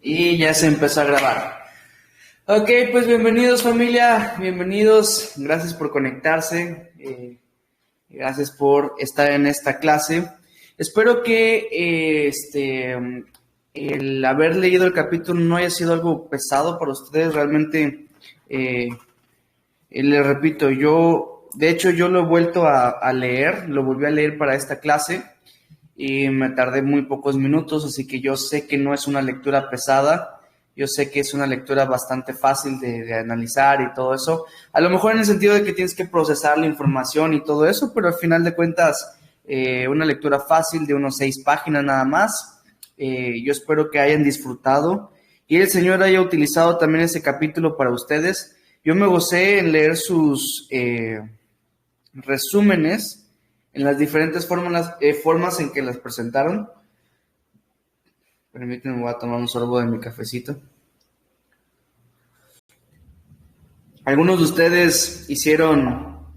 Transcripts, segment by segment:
Y ya se empezó a grabar. Ok, pues bienvenidos familia, bienvenidos, gracias por conectarse, gracias por estar en esta clase. Espero que el haber leído el capítulo no haya sido algo pesado para ustedes. Realmente, les repito, de hecho yo lo he vuelto a leer, lo volví a leer para esta clase y me tardé muy pocos minutos, así que yo sé que no es una lectura pesada. Yo sé que es una lectura bastante fácil de analizar y todo eso. A lo mejor en el sentido de que tienes que procesar la información y todo eso, pero al final de cuentas, una lectura fácil de unos 6 páginas nada más. Yo espero que hayan disfrutado y el Señor haya utilizado también ese capítulo para ustedes. Yo me gocé en leer sus resúmenes en las diferentes formas en que las presentaron. Permítanme, voy a tomar un sorbo de mi cafecito. Algunos de ustedes hicieron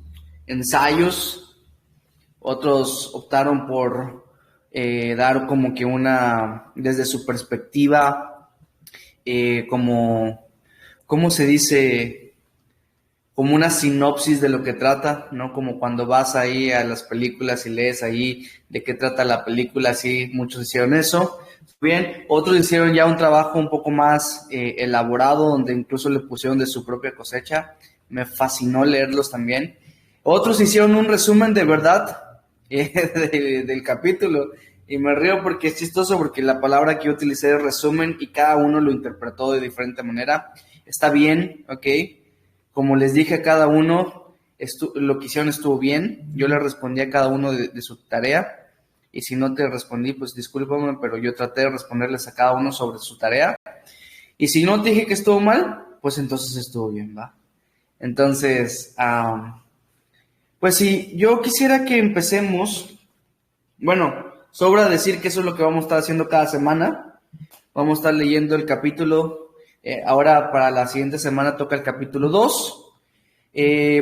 ensayos, otros optaron por dar como que desde su perspectiva, ¿cómo se dice? Como una sinopsis de lo que trata, ¿no? Como cuando vas ahí a las películas y lees ahí de qué trata la película, así muchos hicieron eso. Bien, otros hicieron ya un trabajo un poco más elaborado, donde incluso le pusieron de su propia cosecha. Me fascinó leerlos también. Otros hicieron un resumen de verdad del capítulo. Y me río porque es chistoso, porque la palabra que yo utilicé es resumen y cada uno lo interpretó de diferente manera. Está bien, ¿ok? Como les dije a cada uno, lo que hicieron estuvo bien. Yo le respondí a cada uno de su tarea. Y si no te respondí, pues discúlpame, pero yo traté de responderles a cada uno sobre su tarea. Y si no te dije que estuvo mal, pues entonces estuvo bien, ¿va? Entonces, pues sí, yo quisiera que empecemos. Bueno, sobra decir que eso es lo que vamos a estar haciendo cada semana. Vamos a estar leyendo el capítulo. Ahora para la siguiente semana toca el capítulo 2.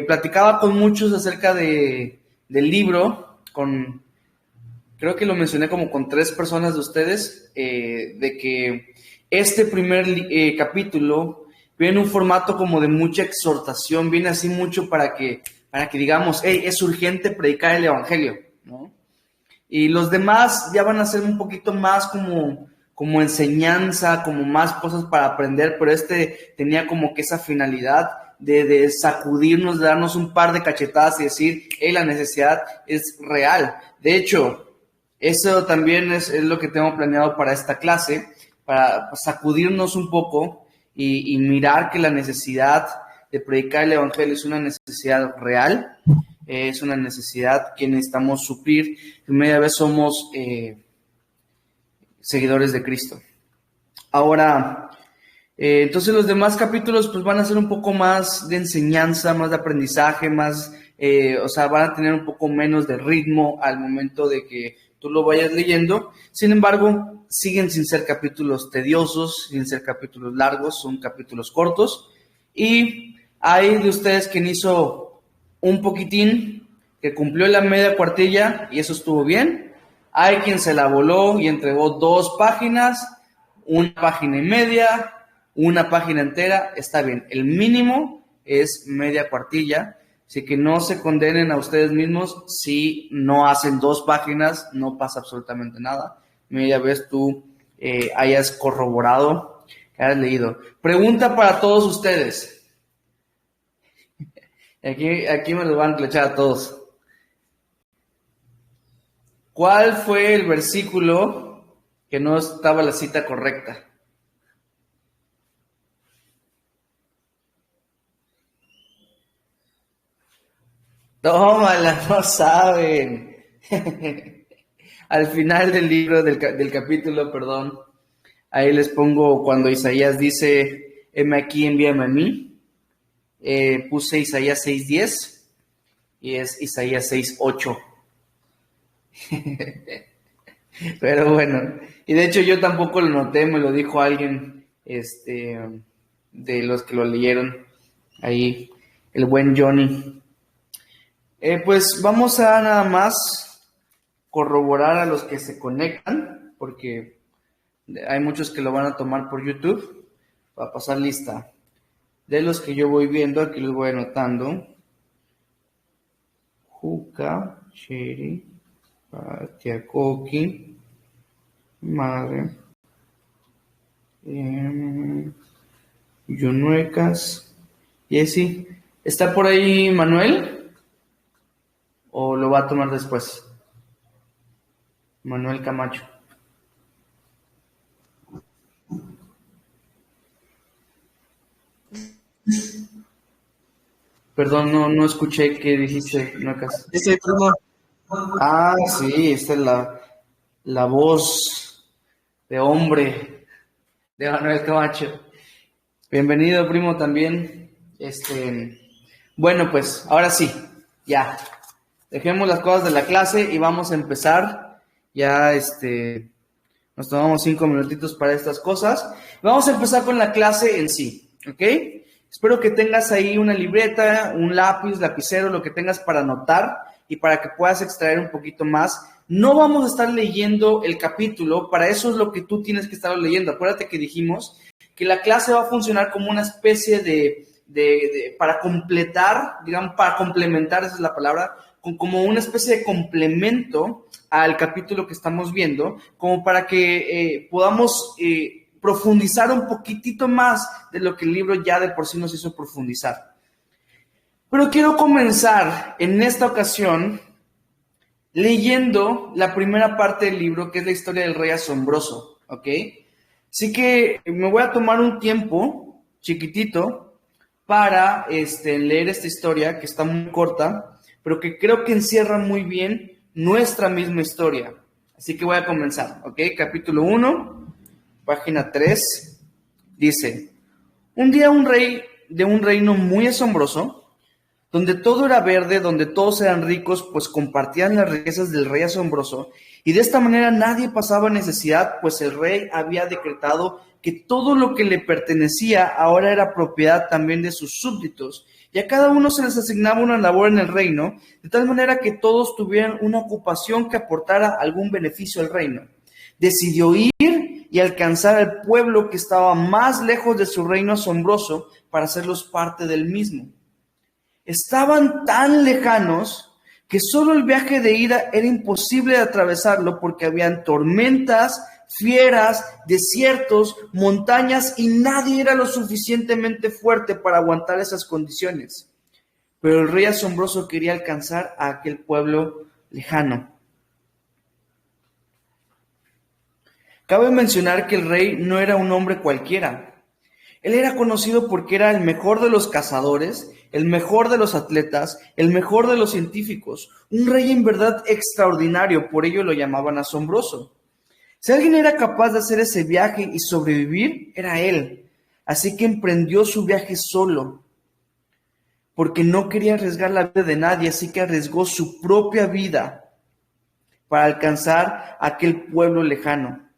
Platicaba con muchos acerca del libro, creo que lo mencioné como con 3 personas de ustedes, de que este primer capítulo viene en un formato como de mucha exhortación, viene así mucho para que digamos, hey, es urgente predicar el evangelio, ¿no? Y los demás ya van a ser un poquito más como enseñanza, como más cosas para aprender, pero este tenía como que esa finalidad de sacudirnos, de darnos un par de cachetadas y decir, hey, la necesidad es real. De hecho, eso también es lo que tengo planeado para esta clase, para sacudirnos un poco y mirar que la necesidad de predicar el evangelio es una necesidad real, es una necesidad que necesitamos suplir. Media vez somos seguidores de Cristo. Ahora, entonces los demás capítulos pues van a ser un poco más de enseñanza, más de aprendizaje, más, o sea, van a tener un poco menos de ritmo al momento de que tú lo vayas leyendo. Sin embargo, siguen sin ser capítulos tediosos, sin ser capítulos largos, son capítulos cortos. Y hay de ustedes quien hizo un poquitín, que cumplió la media cuartilla y eso estuvo bien. Hay quien se la voló y entregó 2 páginas, 1 página y media, 1 página entera. Está bien, el mínimo es media cuartilla. Así que no se condenen a ustedes mismos. Si no hacen 2 páginas, no pasa absolutamente nada. Media vez tú hayas corroborado, que hayas leído. Pregunta para todos ustedes. Aquí me lo van a clochar a todos. ¿Cuál fue el versículo que no estaba la cita correcta? Tómala, no saben. Al final del libro, del capítulo, perdón, ahí les pongo cuando Isaías dice, heme aquí, envíame a mí. Puse Isaías 6:10 y es Isaías 6:8. Pero bueno, y de hecho yo tampoco lo noté, me lo dijo alguien, de los que lo leyeron ahí, el buen Johnny. Pues vamos a nada más corroborar a los que se conectan, porque Hay muchos que lo van a tomar por YouTube para pasar lista. De los que yo voy viendo, aquí los voy anotando. Juca, Chiri, Tiacoqui, Madre, Yunuecas, Jessy. ¿Está por ahí Manuel? ¿O lo va a tomar después? Manuel Camacho. Perdón, no escuché qué dijiste, Yunuecas. Ese primo. Ah, sí, esta es la voz de hombre de Manuel Camacho. Bienvenido, primo, también. Bueno, pues, ahora sí, ya. Dejemos las cosas de la clase y vamos a empezar. Ya, nos tomamos 5 minutitos para estas cosas. Vamos a empezar con la clase en sí, ¿ok? Espero que tengas ahí una libreta, un lápiz, lapicero, lo que tengas para anotar y para que puedas extraer un poquito más. No vamos a estar leyendo el capítulo, para eso es lo que tú tienes que estar leyendo. Acuérdate que dijimos que la clase va a funcionar como una especie para completar, digamos, para complementar, esa es la palabra, como una especie de complemento al capítulo que estamos viendo, como para que podamos profundizar un poquitito más de lo que el libro ya de por sí nos hizo profundizar. Pero quiero comenzar en esta ocasión leyendo la primera parte del libro, que es la historia del rey asombroso, ¿ok? Así que me voy a tomar un tiempo chiquitito para leer esta historia, que está muy corta, pero que creo que encierra muy bien nuestra misma historia. Así que voy a comenzar, ¿ok? Capítulo 1, página 3, dice: un día un rey de un reino muy asombroso, donde todo era verde, donde todos eran ricos, pues compartían las riquezas del rey asombroso, y de esta manera nadie pasaba necesidad, pues el rey había decretado que todo lo que le pertenecía ahora era propiedad también de sus súbditos, y a cada uno se les asignaba una labor en el reino, de tal manera que todos tuvieran una ocupación que aportara algún beneficio al reino. Decidió ir y alcanzar al pueblo que estaba más lejos de su reino asombroso para hacerlos parte del mismo. Estaban tan lejanos que solo el viaje de ida era imposible de atravesarlo porque habían tormentas, fieras, desiertos, montañas y nadie era lo suficientemente fuerte para aguantar esas condiciones. Pero el rey asombroso quería alcanzar a aquel pueblo lejano. Cabe mencionar que el rey no era un hombre cualquiera. Él era conocido porque era el mejor de los cazadores, el mejor de los atletas, el mejor de los científicos, un rey en verdad extraordinario, por ello lo llamaban asombroso. Si alguien era capaz de hacer ese viaje y sobrevivir, era él. Así que emprendió su viaje solo, porque no quería arriesgar la vida de nadie, así que arriesgó su propia vida para alcanzar aquel pueblo lejano.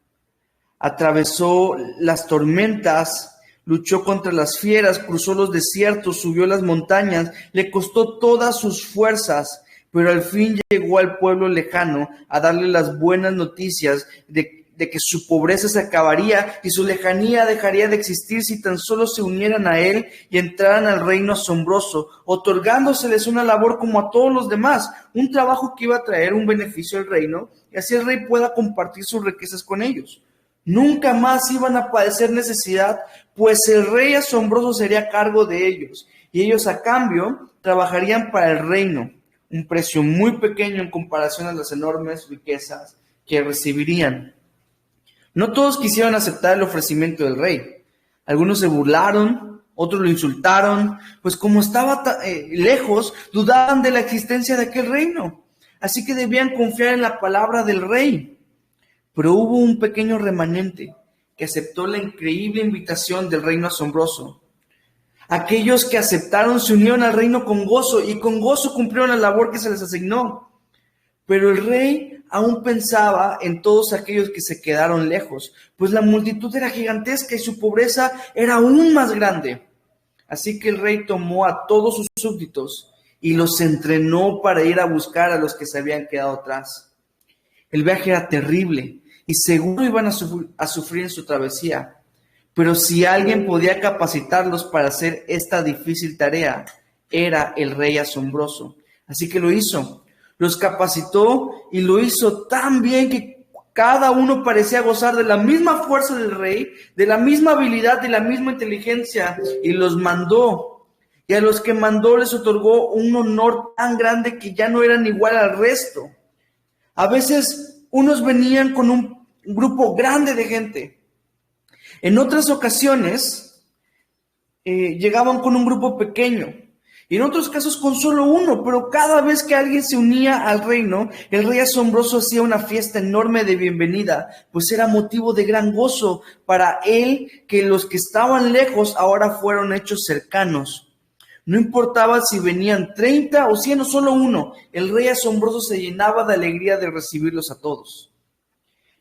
Atravesó las tormentas, luchó contra las fieras, cruzó los desiertos, subió las montañas, le costó todas sus fuerzas, pero al fin llegó al pueblo lejano a darle las buenas noticias de que su pobreza se acabaría y su lejanía dejaría de existir si tan solo se unieran a él y entraran al reino asombroso, otorgándoseles una labor como a todos los demás, un trabajo que iba a traer un beneficio al reino y así el rey pueda compartir sus riquezas con ellos. Nunca más iban a padecer necesidad, pues el rey asombroso sería a cargo de ellos, y ellos a cambio trabajarían para el reino, un precio muy pequeño en comparación a las enormes riquezas que recibirían. No todos quisieron aceptar el ofrecimiento del rey. Algunos se burlaron, otros lo insultaron, pues como estaba lejos, dudaban de la existencia de aquel reino. Así que debían confiar en la palabra del rey. Pero hubo un pequeño remanente que aceptó la increíble invitación del reino asombroso. Aquellos que aceptaron se unieron al reino con gozo y con gozo cumplieron la labor que se les asignó. Pero el rey aún pensaba en todos aquellos que se quedaron lejos, pues la multitud era gigantesca y su pobreza era aún más grande. Así que el rey tomó a todos sus súbditos y los entrenó para ir a buscar a los que se habían quedado atrás. El viaje era terrible y seguro iban a sufrir en su travesía. Pero si alguien podía capacitarlos para hacer esta difícil tarea, era el Rey asombroso. Así que lo hizo. Los capacitó y lo hizo tan bien que cada uno parecía gozar de la misma fuerza del Rey, de la misma habilidad, de la misma inteligencia, y los mandó. Y a los que mandó les otorgó un honor tan grande que ya no eran igual al resto. A veces unos venían con un grupo grande de gente. En otras ocasiones llegaban con un grupo pequeño. Y en otros casos con solo uno, pero cada vez que alguien se unía al reino, el Rey asombroso hacía una fiesta enorme de bienvenida, pues era motivo de gran gozo para él que los que estaban lejos ahora fueron hechos cercanos. No importaba si venían 30 o 100 o solo uno, el Rey asombroso se llenaba de alegría de recibirlos a todos.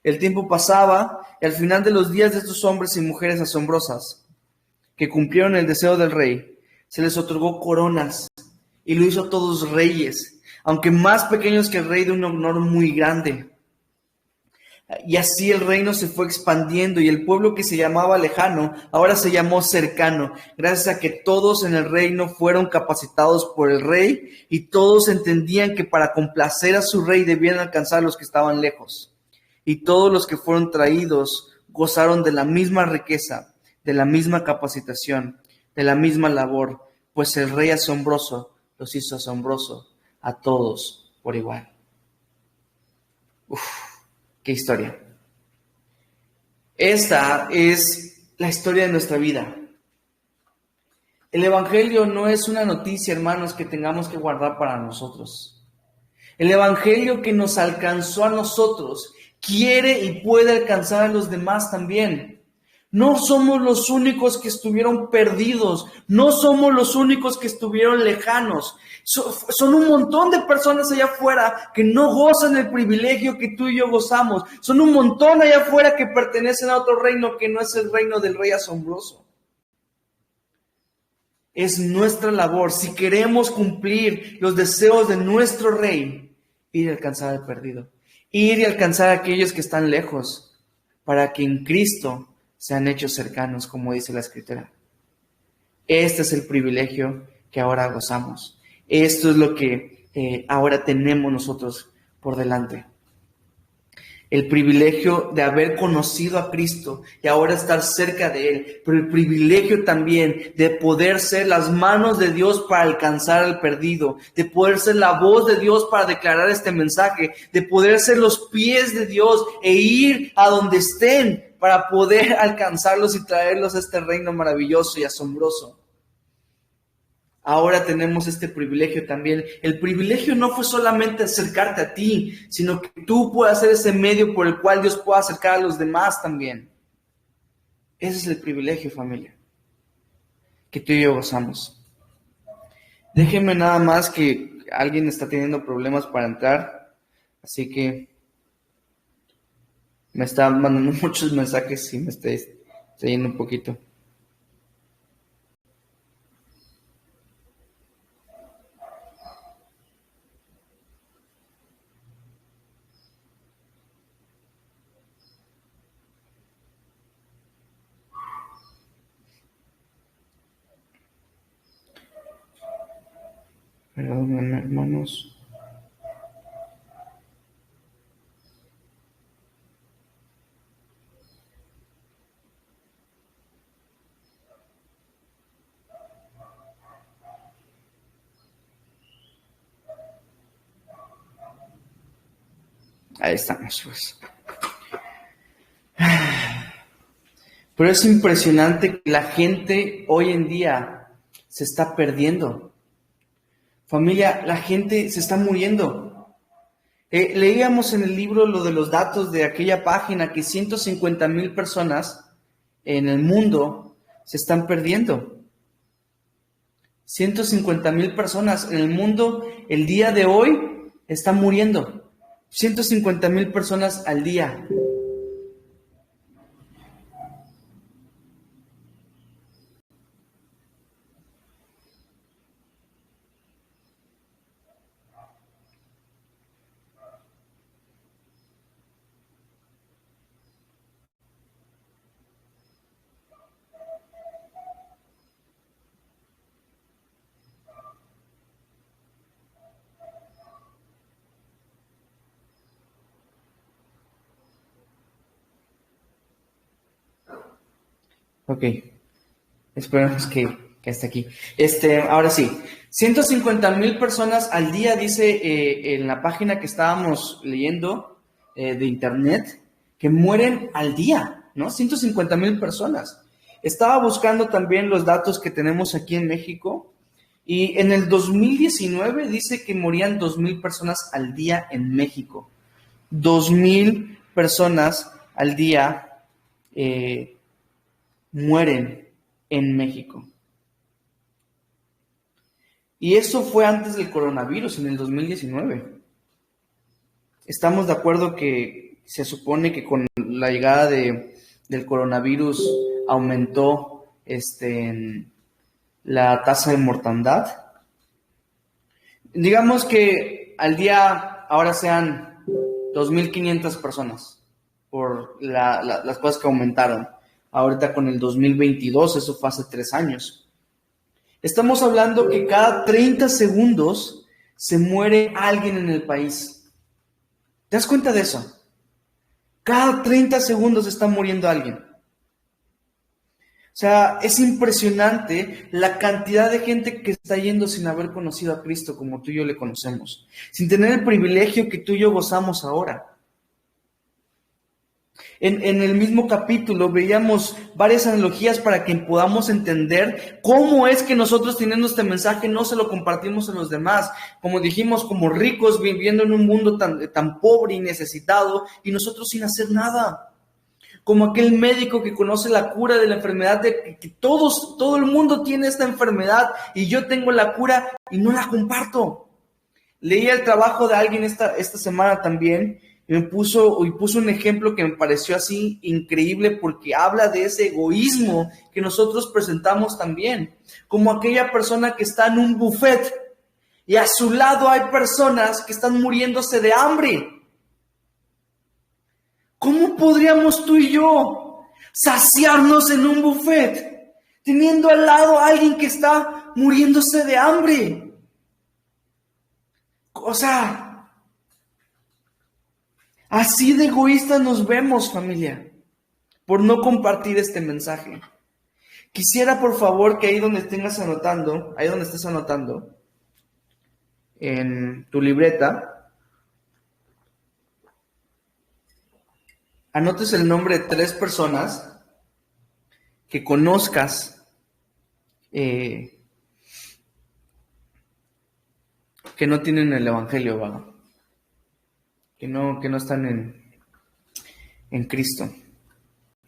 El tiempo pasaba y al final de los días de estos hombres y mujeres asombrosas que cumplieron el deseo del Rey, se les otorgó coronas y lo hizo a todos reyes, aunque más pequeños que el Rey, de un honor muy grande. Y así el reino se fue expandiendo y el pueblo que se llamaba lejano ahora se llamó cercano, gracias a que todos en el reino fueron capacitados por el Rey y todos entendían que para complacer a su Rey debían alcanzar a los que estaban lejos. Y todos los que fueron traídos gozaron de la misma riqueza, de la misma capacitación, de la misma labor, pues el Rey asombroso los hizo asombroso a todos por igual. Uf, qué historia. Esta es la historia de nuestra vida. El Evangelio no es una noticia, hermanos, que tengamos que guardar para nosotros. El Evangelio que nos alcanzó a nosotros quiere y puede alcanzar a los demás también. No somos los únicos que estuvieron perdidos, no somos los únicos que estuvieron lejanos. Son un montón de personas allá afuera que no gozan el privilegio que tú y yo gozamos. Son un montón allá afuera que pertenecen a otro reino que no es el reino del Rey asombroso. Es nuestra labor, si queremos cumplir los deseos de nuestro Rey, ir a alcanzar al perdido, ir y alcanzar a aquellos que están lejos, para que en Cristo sean hechos cercanos, como dice la Escritura. Este es el privilegio que ahora gozamos. Esto es lo que ahora tenemos nosotros por delante. El privilegio de haber conocido a Cristo y ahora estar cerca de Él, pero el privilegio también de poder ser las manos de Dios para alcanzar al perdido, de poder ser la voz de Dios para declarar este mensaje, de poder ser los pies de Dios e ir a donde estén para poder alcanzarlos y traerlos a este reino maravilloso y asombroso. Ahora tenemos este privilegio también. El privilegio no fue solamente acercarte a ti, sino que tú puedas ser ese medio por el cual Dios pueda acercar a los demás también. Ese es el privilegio, familia, que tú y yo gozamos. Déjenme nada más que alguien está teniendo problemas para entrar, así que me está mandando muchos mensajes y me está yendo un poquito. Perdónenme, hermanos. Ahí estamos, pues. Pero es impresionante que la gente hoy en día se está perdiendo. Familia, la gente se está muriendo. Leíamos en el libro lo de los datos de aquella página que 150,000 personas en el mundo se están perdiendo. 150,000 personas en el mundo el día de hoy están muriendo. 150,000 personas al día. Ok, esperemos que esté aquí. Ahora sí, 150,000 personas al día, dice en la página que estábamos leyendo de internet, que mueren al día, ¿no? 150,000 personas. Estaba buscando también los datos que tenemos aquí en México y en el 2019 dice que morían 2,000 personas al día en México. 2,000 personas al día mueren en México. Y eso fue antes del coronavirus, en el 2019. Estamos de acuerdo que se supone que con la llegada del coronavirus aumentó la tasa de mortandad. Digamos que al día ahora sean 2,500 personas por las cosas que aumentaron. Ahorita con el 2022, eso fue hace 3 años. Estamos hablando que cada 30 segundos se muere alguien en el país. ¿Te das cuenta de eso? Cada 30 segundos está muriendo alguien. O sea, es impresionante la cantidad de gente que está yendo sin haber conocido a Cristo como tú y yo le conocemos, sin tener el privilegio que tú y yo gozamos ahora. En el mismo capítulo veíamos varias analogías para que podamos entender cómo es que nosotros teniendo este mensaje no se lo compartimos a los demás. Como dijimos, como ricos viviendo en un mundo tan pobre y necesitado y nosotros sin hacer nada. Como aquel médico que conoce la cura de la enfermedad, de que todo el mundo tiene esta enfermedad y yo tengo la cura y no la comparto. Leí el trabajo de alguien esta semana también y puso un ejemplo que me pareció así increíble porque habla de ese egoísmo que nosotros presentamos también. Como aquella persona que está en un buffet y a su lado hay personas que están muriéndose de hambre. ¿Cómo podríamos tú y yo saciarnos en un buffet teniendo al lado a alguien que está muriéndose de hambre? O sea, así de egoístas nos vemos, familia, por no compartir este mensaje. Quisiera, por favor, que ahí donde estés anotando, en tu libreta, anotes el nombre de 3 personas que conozcas que no tienen el evangelio, ¿va? Que no están en Cristo.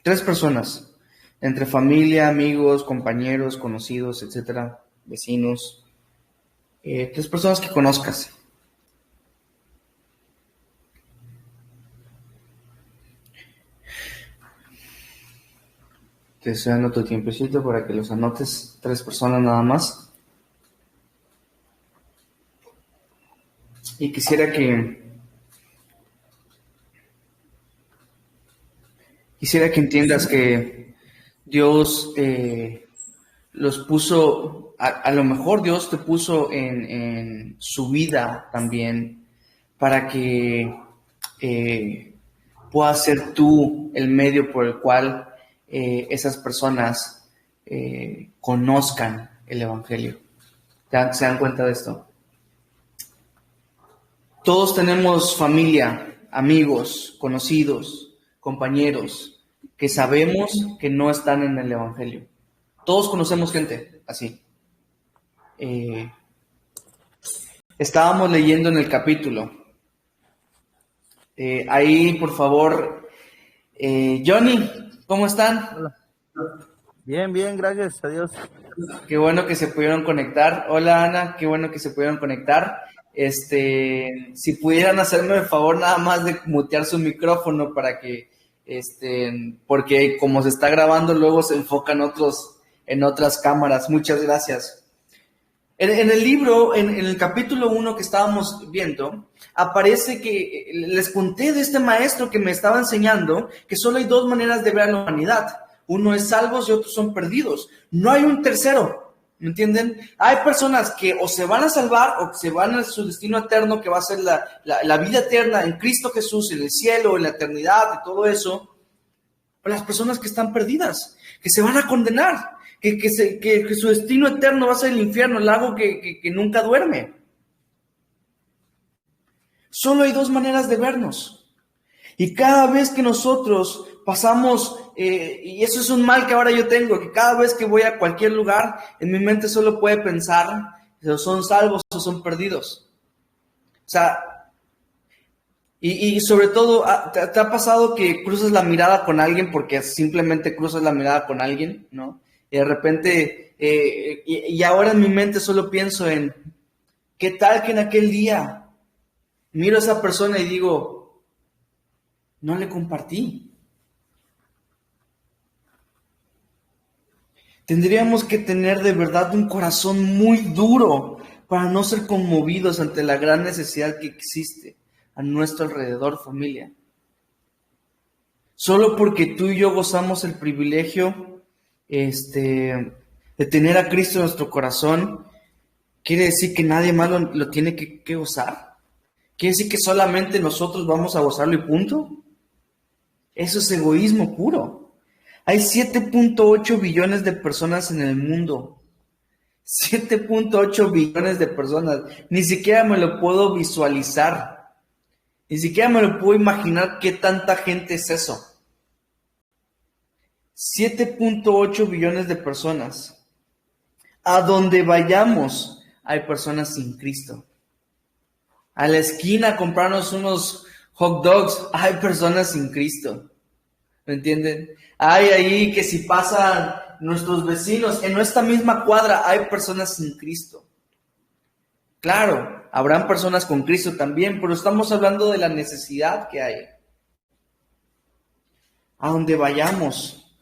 3 personas, entre familia, amigos, compañeros, conocidos, etcétera, vecinos. 3 personas que conozcas. Te estoy dando tu tiempecito para que los anotes, 3 personas nada más. Y quisiera que entiendas que Dios los puso, a lo mejor Dios te puso en su vida también para que puedas ser tú el medio por el cual esas personas conozcan el evangelio. ¿Se dan cuenta de esto? Todos tenemos familia, amigos, conocidos, compañeros que sabemos que no están en el evangelio. Todos conocemos gente así. Estábamos leyendo en el capítulo. Ahí, por favor, Johnny, ¿cómo están? Hola. Bien, gracias a Dios. Qué bueno que se pudieron conectar. Hola, Ana, qué bueno que se pudieron conectar. Si pudieran hacerme el favor nada más de mutear su micrófono para que, porque como se está grabando luego se enfocan en otras cámaras. Muchas gracias. En el libro, en el capítulo 1 que estábamos viendo, aparece que les conté de este maestro que me estaba enseñando que solo hay 2 maneras de ver a la humanidad. Uno es salvos y otros son perdidos. No hay un tercero, ¿me entienden? Hay personas que o se van a salvar o que se van a su destino eterno, que va a ser la vida eterna en Cristo Jesús, en el cielo, en la eternidad y todo eso. las personas que están perdidas, que se van a condenar, que su destino eterno va a ser el infierno, el lago que nunca duerme. Solo hay dos maneras de vernos. Y cada vez que nosotros pasamos, y eso es un mal que ahora yo tengo, que cada vez que voy a cualquier lugar, en mi mente solo puede pensar, o son salvos o son perdidos. O sea, y sobre todo, ¿te ha pasado que cruzas la mirada con alguien porque simplemente cruzas la mirada con alguien, ¿no? Y de repente, y ahora en mi mente solo pienso en, ¿qué tal que en aquel día miro a esa persona y digo, no le compartí? Tendríamos que tener de verdad un corazón muy duro para no ser conmovidos ante la gran necesidad que existe a nuestro alrededor, familia. Solo porque tú y yo gozamos el privilegio de tener a Cristo en nuestro corazón, ¿quiere decir que nadie más lo tiene que gozar? ¿Quiere decir que solamente nosotros vamos a gozarlo y punto? Eso es egoísmo puro. Hay 7.8 billones de personas en el mundo. 7.8 billones de personas. Ni siquiera me lo puedo visualizar. Ni siquiera me lo puedo imaginar qué tanta gente es eso. 7.8 billones de personas. A donde vayamos hay personas sin Cristo. A la esquina a comprarnos unos hot dogs hay personas sin Cristo. ¿Me entienden? Hay ahí que si pasan nuestros vecinos en nuestra misma cuadra hay personas sin Cristo. Claro, habrán personas con Cristo también, pero estamos hablando de la necesidad que hay. A donde vayamos.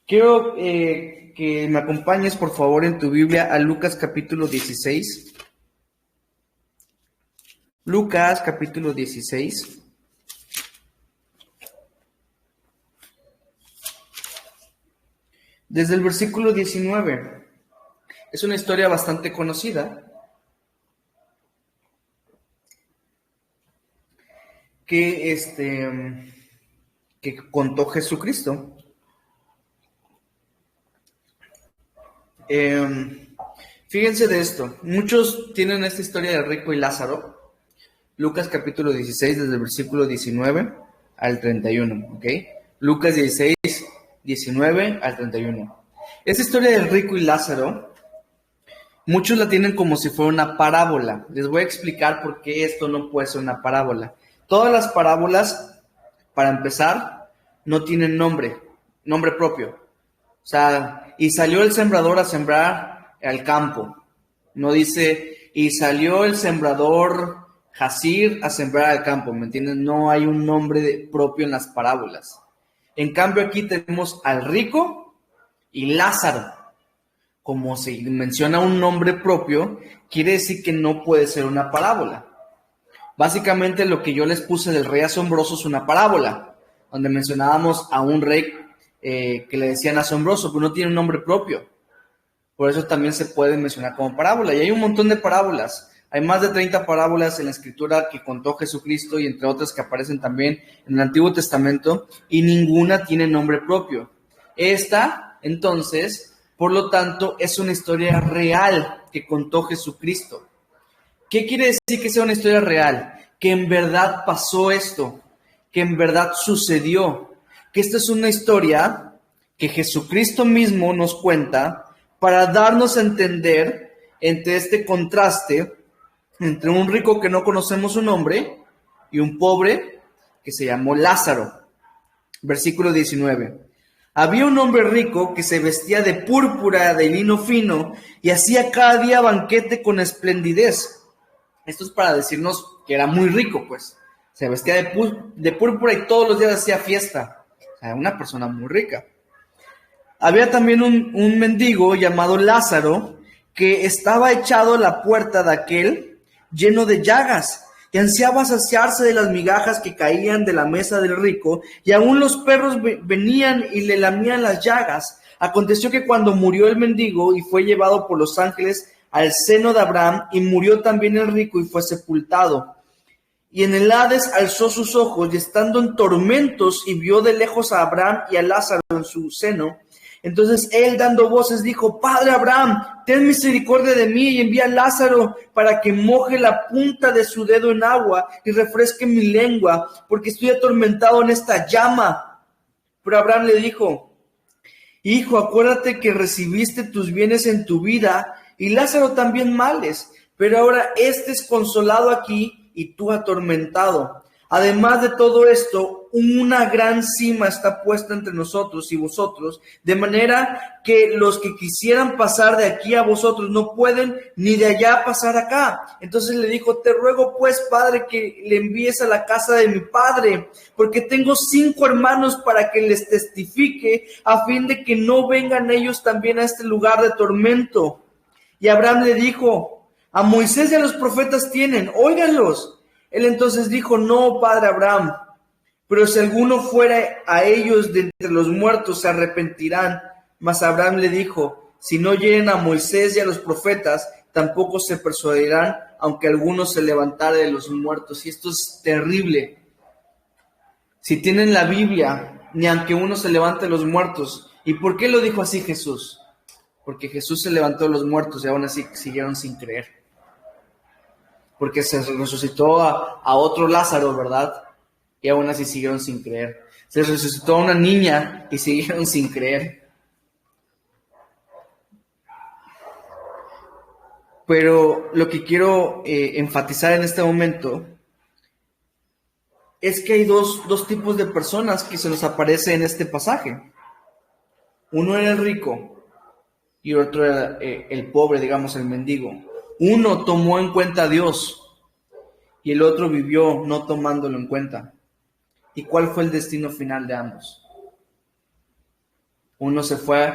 Quiero que me acompañes, por favor, en tu Biblia a Lucas capítulo 16. Lucas capítulo 16. Desde el versículo 19. Es una historia bastante conocida que contó Jesucristo. Fíjense de esto. Muchos tienen esta historia del rico y Lázaro. Lucas capítulo 16, desde el versículo 19 al 31. ¿Ok? Lucas 16, 19 al 31. Esta historia del rico y Lázaro, muchos la tienen como si fuera una parábola. Les voy a explicar por qué esto no puede ser una parábola. Todas las parábolas, para empezar, no tienen nombre propio. O sea, y salió el sembrador a sembrar al campo. No dice, y salió el sembrador Jazir a sembrar al campo, ¿me entienden? No hay un nombre propio en las parábolas. En cambio, aquí tenemos al rico y Lázaro. Como se menciona un nombre propio, quiere decir que no puede ser una parábola. Básicamente lo que yo les puse del rey asombroso es una parábola, donde mencionábamos a un rey que le decían asombroso, pero no tiene un nombre propio. Por eso también se puede mencionar como parábola. Y hay un montón de parábolas. Hay más de 30 parábolas en la Escritura que contó Jesucristo y entre otras que aparecen también en el Antiguo Testamento, y ninguna tiene nombre propio. Esta, entonces, por lo tanto, es una historia real que contó Jesucristo. ¿Qué quiere decir que sea una historia real? Que en verdad pasó esto, que en verdad sucedió, que esta es una historia que Jesucristo mismo nos cuenta para darnos a entender entre este contraste entre un rico que no conocemos su nombre y un pobre que se llamó Lázaro. Versículo 19. Había un hombre rico que se vestía de púrpura, de lino fino, y hacía cada día banquete con esplendidez. Esto es para decirnos que era muy rico, pues. Se vestía de púrpura y todos los días hacía fiesta. O sea, una persona muy rica. Había también un mendigo llamado Lázaro que estaba echado a la puerta de aquel lleno de llagas, y ansiaba saciarse de las migajas que caían de la mesa del rico, y aún los perros venían y le lamían las llagas. Aconteció que cuando murió el mendigo y fue llevado por los ángeles al seno de Abraham, y murió también el rico y fue sepultado. Y en el Hades alzó sus ojos, y estando en tormentos, y vio de lejos a Abraham y a Lázaro en su seno. Entonces él, dando voces, dijo: Padre Abraham, ten misericordia de mí, y envía a Lázaro para que moje la punta de su dedo en agua y refresque mi lengua, porque estoy atormentado en esta llama. Pero Abraham le dijo: Hijo, acuérdate que recibiste tus bienes en tu vida, y Lázaro también males, pero ahora éste es consolado aquí y tú atormentado. Además de todo esto, una gran cima está puesta entre nosotros y vosotros, de manera que los que quisieran pasar de aquí a vosotros no pueden, ni de allá pasar acá. Entonces le dijo: te ruego pues, Padre, que le envíes a la casa de mi padre, porque tengo 5 hermanos, para que les testifique, a fin de que no vengan ellos también a este lugar de tormento. Y Abraham le dijo: a Moisés y a los profetas tienen, óiganlos. Él entonces dijo: no, padre Abraham, pero si alguno fuera a ellos de entre los muertos, se arrepentirán. Mas Abraham le dijo: si no oyeren a Moisés y a los profetas, tampoco se persuadirán, aunque alguno se levantara de los muertos. Y esto es terrible. Si tienen la Biblia, ni aunque uno se levante de los muertos. ¿Y por qué lo dijo así Jesús? Porque Jesús se levantó de los muertos y aún así siguieron sin creer. Porque se resucitó a otro Lázaro, ¿verdad? Y aún así siguieron sin creer. Se resucitó a una niña y siguieron sin creer. Pero lo que quiero enfatizar en este momento es que hay dos tipos de personas que se nos aparece en este pasaje. Uno era el rico y otro era el pobre, digamos, el mendigo. Uno tomó en cuenta a Dios y el otro vivió no tomándolo en cuenta. ¿Y cuál fue el destino final de ambos? Uno se fue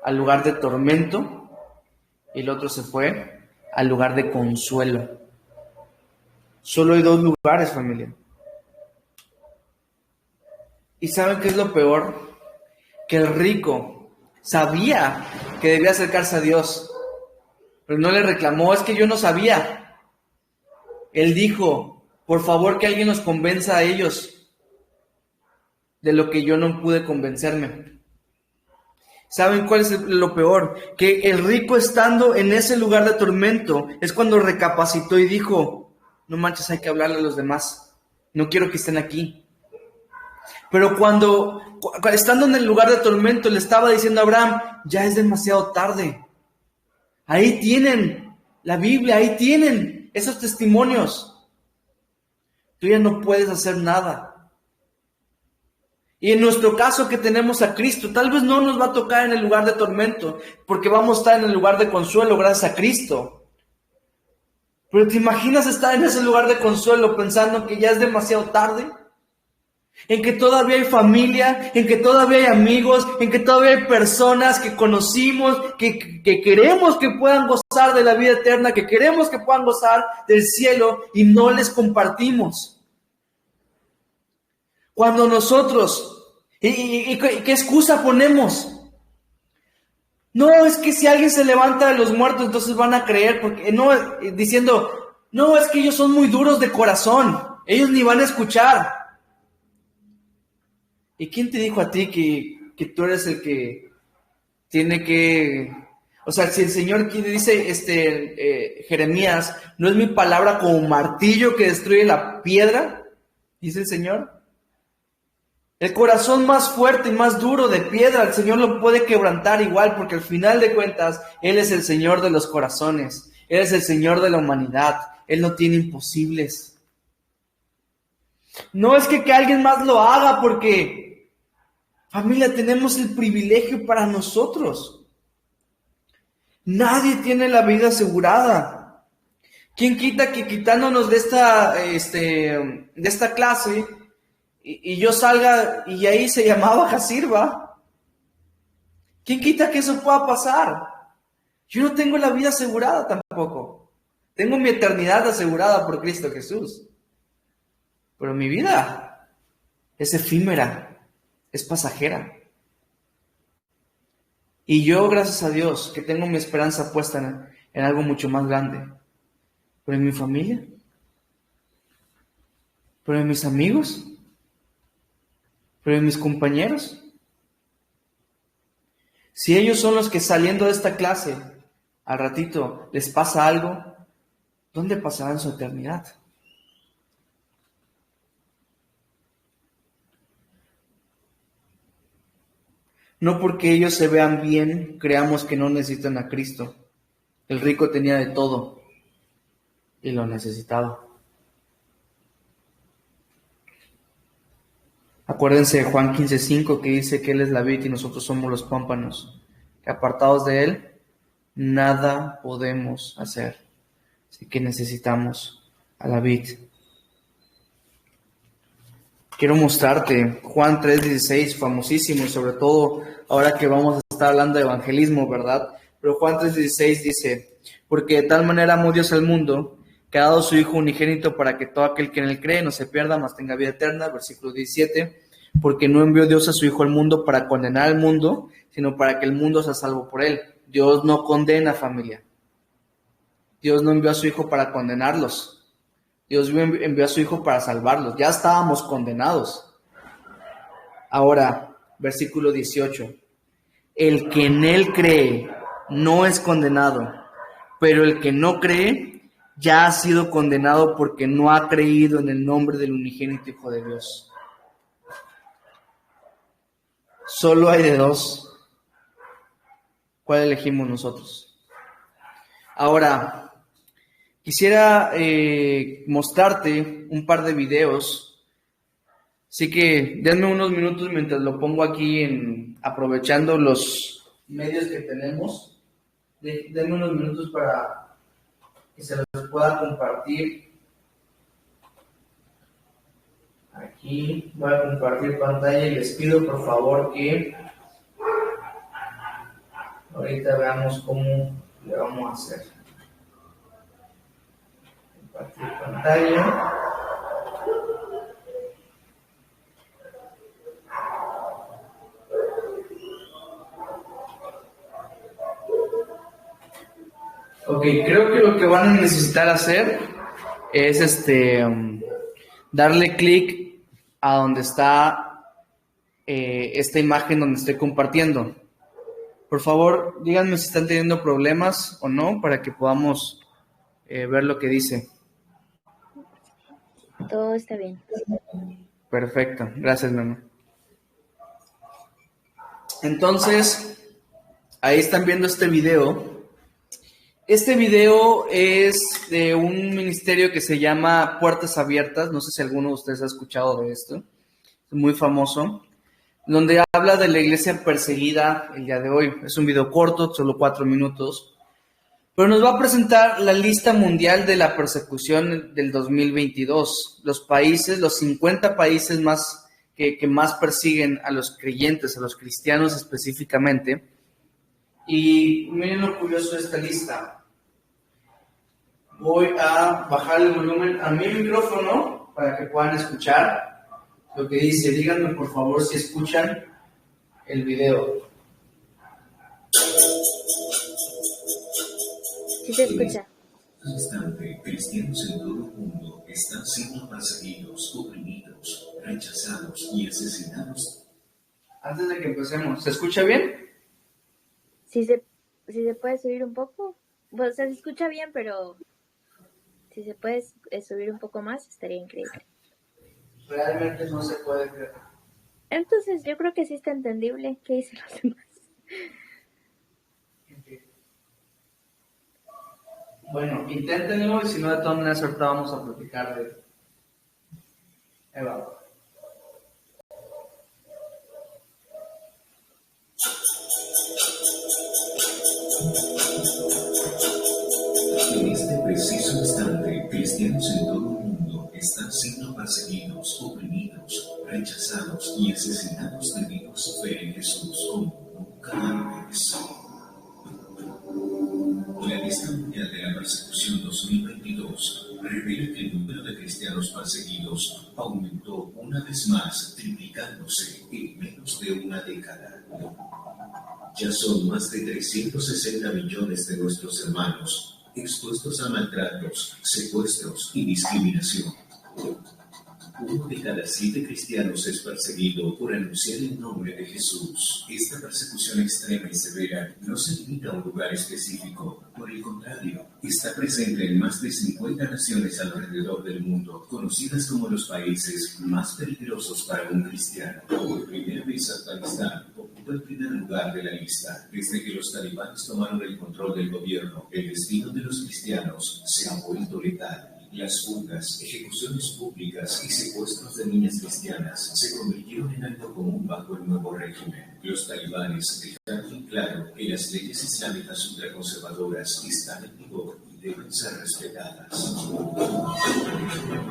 al lugar de tormento y el otro se fue al lugar de consuelo. Solo hay 2 lugares, familia. ¿Y saben qué es lo peor? Que el rico sabía que debía acercarse a Dios, pero no le reclamó: es que yo no sabía. Él dijo: por favor, que alguien nos convenza a ellos de lo que yo no pude convencerme. ¿Saben cuál es lo peor? Que el rico, estando en ese lugar de tormento, es cuando recapacitó y dijo: no manches, hay que hablarle a los demás. No quiero que estén aquí. Pero cuando estando en el lugar de tormento, le estaba diciendo a Abraham: ya es demasiado tarde. Ahí tienen la Biblia, ahí tienen esos testimonios. Tú ya no puedes hacer nada. Y en nuestro caso, que tenemos a Cristo, tal vez no nos va a tocar en el lugar de tormento, porque vamos a estar en el lugar de consuelo gracias a Cristo. Pero ¿te imaginas estar en ese lugar de consuelo pensando que ya es demasiado tarde? En que todavía hay familia, en que todavía hay amigos, en que todavía hay personas que conocimos, que queremos que puedan gozar de la vida eterna, que queremos que puedan gozar del cielo y no les compartimos. Cuando nosotros, ¿y qué excusa ponemos? No, es que si alguien se levanta de los muertos, entonces van a creer, porque no, diciendo: no, es que ellos son muy duros de corazón, ellos ni van a escuchar. ¿Y quién te dijo a ti que tú eres el que tiene que... O sea, si el Señor dice Jeremías: ¿no es mi palabra como martillo que destruye la piedra? Dice el Señor. El corazón más fuerte y más duro de piedra, el Señor lo puede quebrantar igual, porque al final de cuentas, Él es el Señor de los corazones. Él es el Señor de la humanidad. Él no tiene imposibles. No es que alguien más lo haga, porque... familia, tenemos el privilegio para nosotros. Nadie tiene la vida asegurada. ¿Quién quita que quitándonos de esta clase y yo salga y ahí se llamaba Jasirba? ¿Quién quita que eso pueda pasar? Yo no tengo la vida asegurada tampoco. Tengo mi eternidad asegurada por Cristo Jesús. Pero mi vida es efímera. Es pasajera. Y yo, gracias a Dios, que tengo mi esperanza puesta en algo mucho más grande. Pero en mi familia, pero de mis amigos, pero de mis compañeros. Si ellos son los que saliendo de esta clase, al ratito les pasa algo, ¿dónde pasarán su eternidad? No porque ellos se vean bien, creamos que no necesitan a Cristo. El rico tenía de todo y lo necesitaba. Acuérdense de Juan 15:5 que dice que Él es la vid y nosotros somos los pámpanos, que apartados de Él, nada podemos hacer. Así que necesitamos a la vid. Quiero mostrarte Juan 3:16, famosísimo, y sobre todo ahora que vamos a estar hablando de evangelismo, ¿verdad? Pero Juan 3:16 dice, porque de tal manera amó Dios al mundo, que ha dado su Hijo unigénito para que todo aquel que en él cree no se pierda, mas tenga vida eterna. Versículo 17, porque no envió Dios a su Hijo al mundo para condenar al mundo, sino para que el mundo sea salvo por él. Dios no condena, familia. Dios no envió a su Hijo para condenarlos. Dios envió a su Hijo para salvarlos. Ya estábamos condenados. Ahora, versículo 18. El que en él cree no es condenado, pero el que no cree ya ha sido condenado porque no ha creído en el nombre del unigénito Hijo de Dios. Solo hay de dos. ¿Cuál elegimos nosotros? Ahora, quisiera mostrarte un par de videos, así que denme unos minutos mientras lo pongo aquí aprovechando los medios que tenemos. Denme unos minutos para que se los pueda compartir. Aquí voy a compartir pantalla y les pido por favor que ahorita veamos cómo le vamos a hacer. Compartir pantalla. Ok, creo que lo que van a necesitar hacer es darle clic a donde está esta imagen donde estoy compartiendo. Por favor, díganme si están teniendo problemas o no para que podamos ver lo que dice. Todo está bien. Perfecto, gracias, mi amor. Entonces, ahí están viendo este video. Este video es de un ministerio que se llama Puertas Abiertas. No sé si alguno de ustedes ha escuchado de esto. Es muy famoso. Donde habla de la iglesia perseguida el día de hoy. Es un video corto, solo 4 minutos. Pero nos va a presentar la lista mundial de la persecución del 2022. Los países, los 50 países más que más persiguen a los creyentes, a los cristianos específicamente. Y miren lo curioso de esta lista. Voy a bajar el volumen a mi micrófono para que puedan escuchar lo que dice. Díganme por favor si escuchan el video. Sí se escucha. En este instante, cristianos en todo el mundo están siendo perseguidos, oprimidos, rechazados y asesinados. Antes de que empecemos, ¿se escucha bien? Sí se puede subir un poco. Pues, o sea, se escucha bien, pero si se puede subir un poco más, estaría increíble. Realmente no se puede creer. Entonces, yo creo que sí está entendible. ¿Qué dicen los demás? Bueno, inténtenlo y si no, de todas maneras ahorita vamos a platicar de Eva. En este preciso instante, cristianos en todo el mundo están siendo perseguidos, oprimidos, rechazados y asesinados debido a su fe en Jesús como nunca antes. La lista mundial de la persecución 2022 revela que el número de cristianos perseguidos aumentó una vez más, triplicándose en menos de una década. Ya son más de 360 millones de nuestros hermanos expuestos a maltratos, secuestros y discriminación. 1 de cada 7 cristianos es perseguido por anunciar el nombre de Jesús. Esta persecución extrema y severa no se limita a un lugar específico. Por el contrario, está presente en más de 50 naciones alrededor del mundo, conocidas como los países más peligrosos para un cristiano. Por primera vez, Afganistán ocupa el primer lugar de la lista. Desde que los talibanes tomaron el control del gobierno, el destino de los cristianos se ha vuelto letal. Las fugas, ejecuciones públicas y secuestros de niñas cristianas se convirtieron en algo común bajo el nuevo régimen. Los talibanes dejaron en claro que las leyes islámicas ultraconservadoras están en vigor y deben ser respetadas.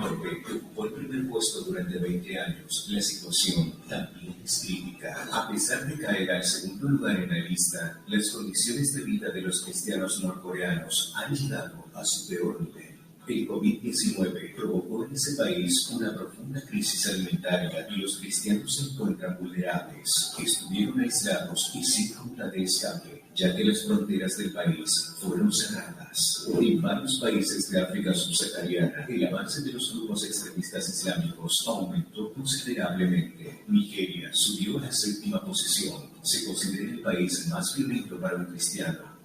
Aunque ocupó el primer puesto durante 20 años, la situación también es crítica. A pesar de caer al segundo lugar en la lista, las condiciones de vida de los cristianos norcoreanos han llegado a su peor nivel. El COVID-19 provocó en ese país una profunda crisis alimentaria y los cristianos se encuentran vulnerables. Estuvieron aislados y sin ruta de escape, ya que las fronteras del país fueron cerradas. En varios países de África subsahariana, el avance de los grupos extremistas islámicos aumentó considerablemente. Nigeria subió a la 7ª posición. Se considera el país más violento para un cristiano,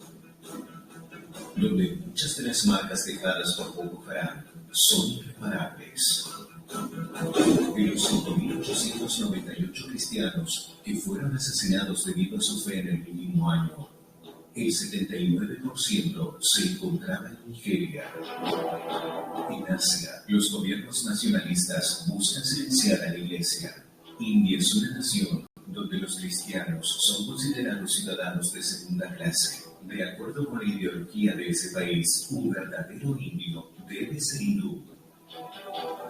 donde muchas de las marcas dejadas por Boko Haram son irreparables. De los 5.898 cristianos que fueron asesinados debido a su fe en el último año, el 79% se encontraba en Nigeria. En Asia, los gobiernos nacionalistas buscan silenciar a la Iglesia. India es una nación donde los cristianos son considerados ciudadanos de segunda clase. De acuerdo con la ideología de ese país, un verdadero indio debe ser hindú.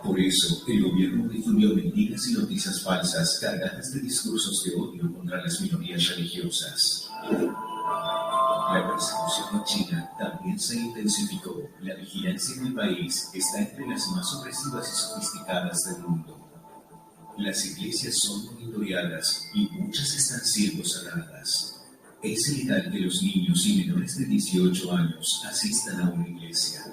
Por eso, el gobierno difundió mentiras y noticias falsas cargadas de discursos de odio contra las minorías religiosas. La persecución en China también se intensificó. La vigilancia en el país está entre las más opresivas y sofisticadas del mundo. Las iglesias son monitoreadas y muchas están siendo cerradas. Es ilegal que los niños y menores de 18 años asistan a una iglesia.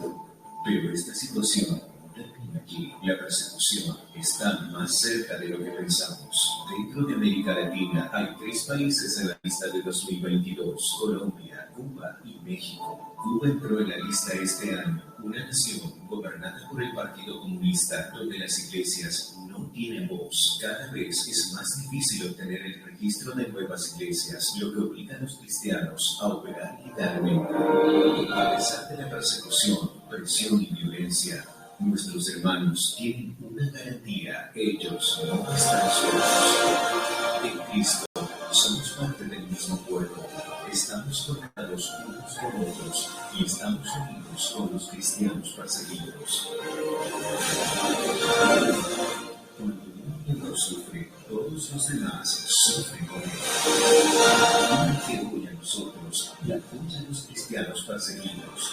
Pero esta situación no termina aquí. La persecución está más cerca de lo que pensamos. Dentro de América Latina hay 3 países en la lista de 2022: Colombia, Cuba y México. Cuba entró en la lista este año, una nación gobernada por el Partido Comunista, donde las iglesias no tienen voz. Cada vez es más difícil obtener el registro de nuevas iglesias, lo que obliga a los cristianos a operar ilegalmente. A pesar de la persecución, presión y violencia, nuestros hermanos tienen una garantía: ellos no están solos. En Cristo somos parte del mismo cuerpo. Estamos conectados unos con otros y estamos unidos con los cristianos perseguidos. Cuando un miembro sufre, todos los demás sufren con él. Que hoy a nosotros la apoya a los cristianos perseguidos.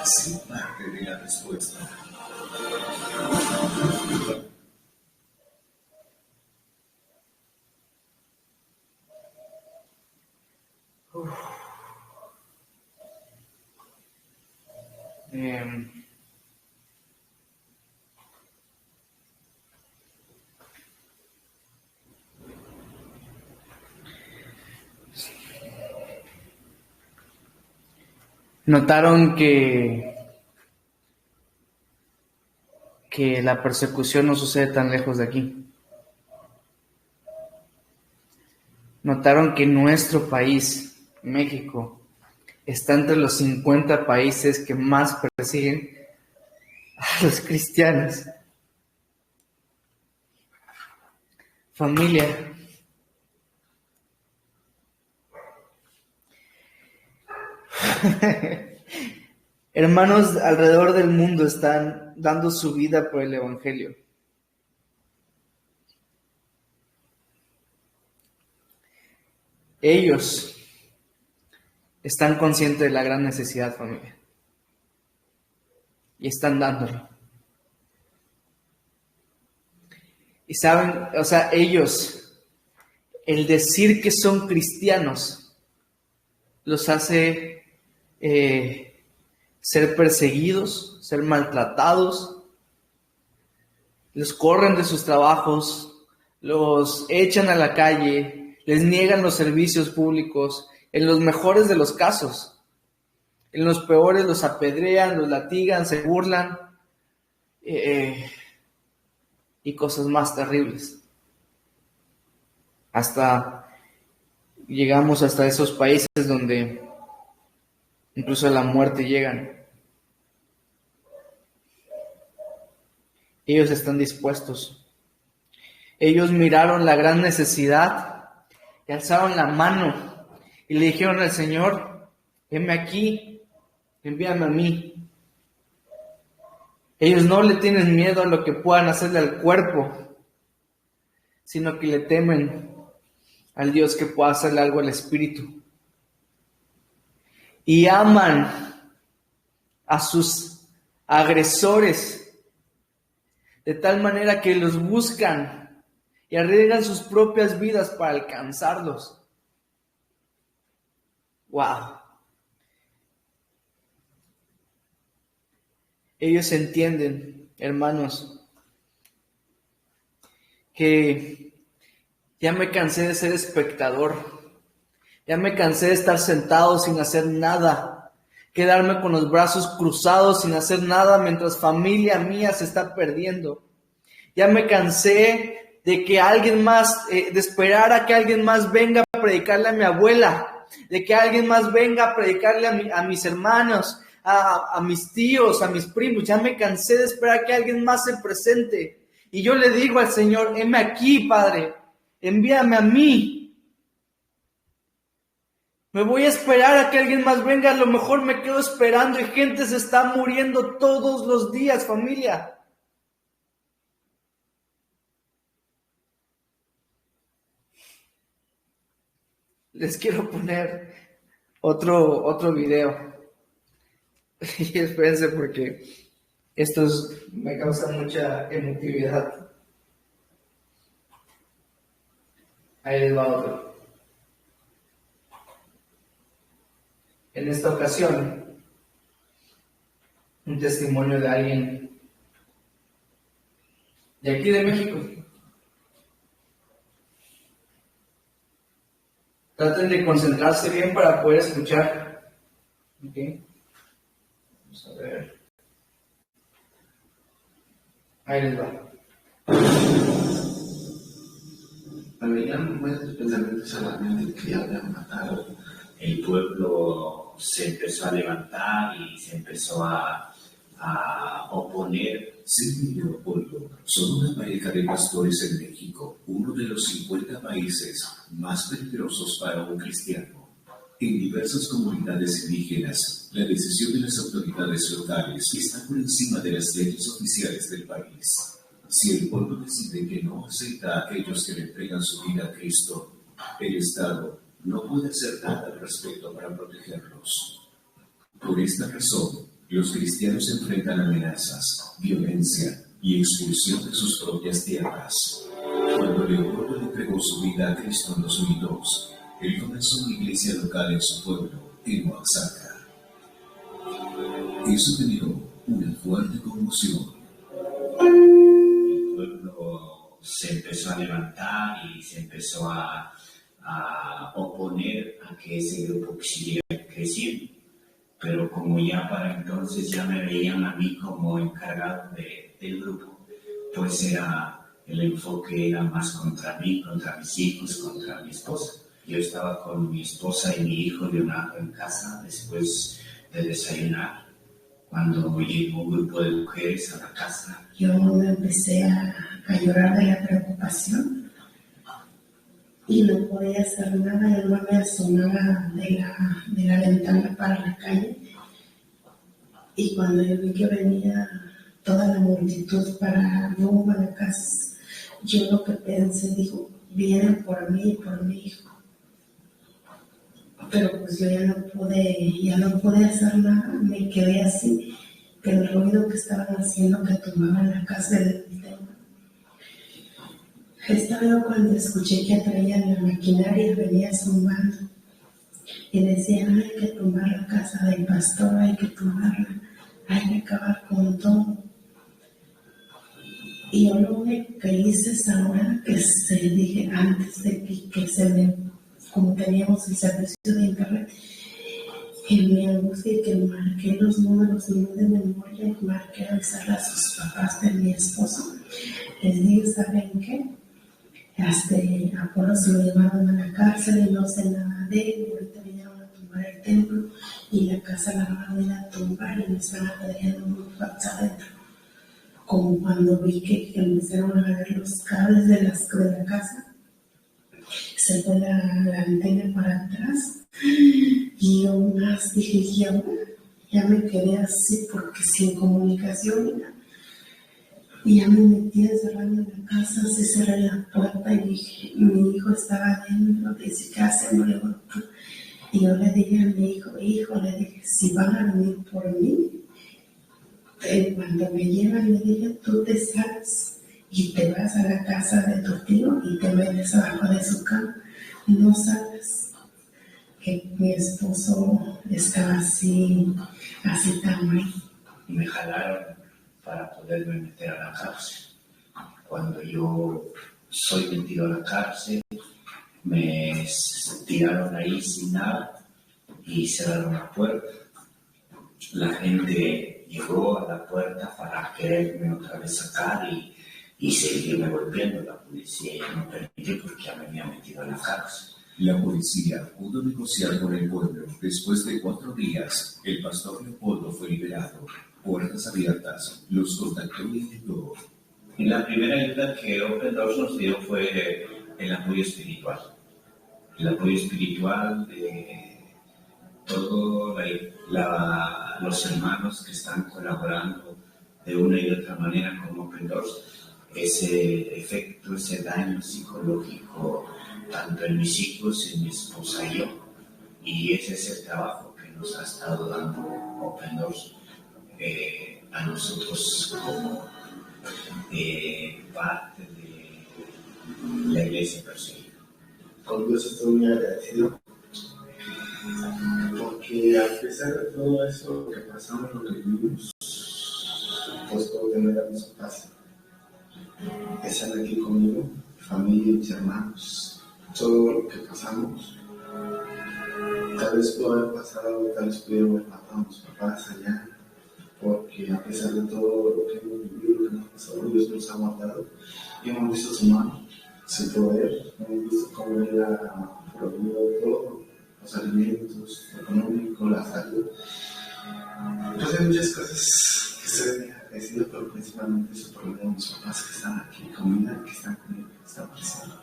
Sé parte de la respuesta. Notaron que la persecución no sucede tan lejos de aquí. Notaron que nuestro país, México, está entre los 50 países que más persiguen a los cristianos. Familia, hermanos alrededor del mundo están dando su vida por el Evangelio. Ellos están conscientes de la gran necesidad, familia, y están dándolo. Y saben, ellos, el decir que son cristianos, los hace ser perseguidos, ser maltratados, los corren de sus trabajos, los echan a la calle, les niegan los servicios públicos, en los mejores de los casos. En los peores los apedrean, los latigan, se burlan y cosas más terribles. Llegamos hasta esos países donde incluso a la muerte llegan. Ellos están dispuestos. Ellos miraron la gran necesidad y alzaron la mano y le dijeron al Señor: heme aquí, envíame a mí. Ellos no le tienen miedo a lo que puedan hacerle al cuerpo, sino que le temen al Dios que pueda hacerle algo al espíritu. Y aman a sus agresores de tal manera que los buscan y arriesgan sus propias vidas para alcanzarlos. ¡Wow! Ellos entienden, hermanos, que ya me cansé de ser espectador, ya me cansé de estar sentado sin hacer nada, quedarme con los brazos cruzados sin hacer nada mientras familia mía se está perdiendo. Ya me cansé de que alguien más, de esperar a que alguien más venga a predicarle a mi abuela, de que alguien más venga a predicarle a mis hermanos, a mis tíos, a mis primos. Ya me cansé de esperar que alguien más se presente. Y yo le digo al Señor: heme aquí, Padre, envíame a mí. Me voy a esperar a que alguien más venga, a lo mejor me quedo esperando y gente se está muriendo todos los días, familia. Les quiero poner otro video. Y espérense porque estos me causan mucha emotividad. Ahí les va otro. En esta ocasión, un testimonio de alguien de aquí de México. Traten de concentrarse bien para poder escuchar. ¿Ok? Vamos a ver. Ahí les va. Para ya no es especialmente solamente que ya habían matado. El pueblo se empezó a levantar y se empezó a oponer. Sergio y Leopoldo son una pareja de pastores en México, uno de los 50 países más peligrosos para un cristiano. En diversas comunidades indígenas, la decisión de las autoridades locales está por encima de las leyes oficiales del país. Si el pueblo decide que no acepta a aquellos que le entregan su vida a Cristo, el Estado no puede hacer nada al respecto para protegerlos. Por esta razón, los cristianos enfrentan amenazas, violencia y expulsión de sus propias tierras. Cuando Leopoldo le entregó su vida a Cristo en 2002, él comenzó una iglesia local en su pueblo, en Oaxaca. Eso generó una fuerte conmoción. El pueblo se empezó a levantar y se empezó a oponer a que ese grupo siguiera creciendo. Pero como ya para entonces ya me veían a mí como encargado del grupo, pues el enfoque era más contra mí, contra mis hijos, contra mi esposa. Yo estaba con mi esposa y mi hijo Leonardo en casa después de desayunar. Cuando llegó un grupo de mujeres a la casa, yo me empecé a llorar de la preocupación y no podía hacer nada. Yo no me asomaba de la ventana para la calle, y cuando yo vi que venía toda la multitud para rumbo a la casa, yo lo que pensé, digo, vienen por mí y por mi hijo. Pero pues yo ya no pude hacer nada, me quedé así, que el ruido que estaban haciendo, que tomaban la casa del tema. Estaba yo cuando escuché que traían la maquinaria, venía zumbando y decían: hay que tumbar la casa del pastor, hay que tumbarla, hay que acabar con todo. Y yo lo único que hice es ahora que se dije antes de que se me, como teníamos el servicio de internet, en mi angustia que marqué los números no de memoria y marqué avisar a sus papás de mi esposo. Les dije, ¿saben qué? Apolo se lo llevaron a la cárcel y no sé nada de él. Y ahorita vinieron a tumbar el templo y la casa la van a ir a tumbar y me están apedreando muy fuerte adentro. Como cuando vi que empezaron a ver los cables de la casa, se fue la antena para atrás y yo más dije, ya me quedé así porque sin comunicación. Y ya me metí encerrando en la casa, así cerré la puerta y dije, mi hijo estaba adentro, dice, ¿qué hacemos? Y yo le dije a mi hijo, le dije, si van a venir por mí, cuando me llevan, le dije, tú te sales y te vas a la casa de tu tío y te metes abajo de su cama. No sabes que mi esposo estaba así tan mal. Me jalaron para poderme meter a la cárcel. Cuando yo soy metido a la cárcel, me tiraron ahí sin nada y cerraron la puerta. La gente llegó a la puerta para quererme otra vez sacar y seguirme golpeando. La policía ya no permitió porque ya me había metido a la cárcel. La policía pudo negociar con el pueblo. Después de 4 días, el pastor Leopoldo fue liberado. Puertas abiertas, los contactó y ayudó. Y la primera ayuda que Open Doors nos dio fue el apoyo espiritual. El apoyo espiritual de todos los hermanos que están colaborando de una y otra manera con Open Doors. Ese efecto, ese daño psicológico, tanto en mis hijos, en mi esposa y yo. Y ese es el trabajo que nos ha estado dando Open Doors a nosotros como parte de la iglesia perseguida. Con Dios estoy muy agradecido porque a pesar de todo eso que pasamos, lo que vivimos, pues puedo tener a mis papás, están aquí conmigo, mi familia, mis hermanos, todo lo que pasamos. Tal vez pudo haber pasado, tal vez pudieron haber matado a mis papás allá, porque a pesar de todo lo que hemos vivido, lo que nos ha pasado, Dios nos ha guardado y hemos visto su mano, su poder, hemos visto cómo Él ha proveído todo, los alimentos, lo económico, la salud. Pues hay muchas cosas que se ven agradecidos, pero principalmente eso por medio de mis papás que están aquí conmigo, que están conmigo, que están presentes.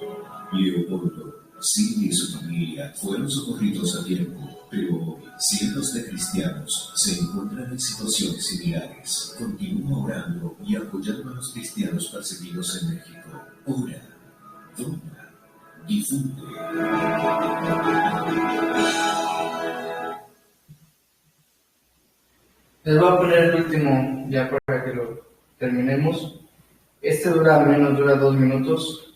Leopoldo, Cindy y su familia fueron socorridos a tiempo, pero hoy cientos de cristianos se encuentran en situaciones similares. Continúa orando y apoyando a los cristianos perseguidos en México. Ora, dona, difunde. Les voy a poner el último ya para que lo terminemos. Este dura 2 minutos,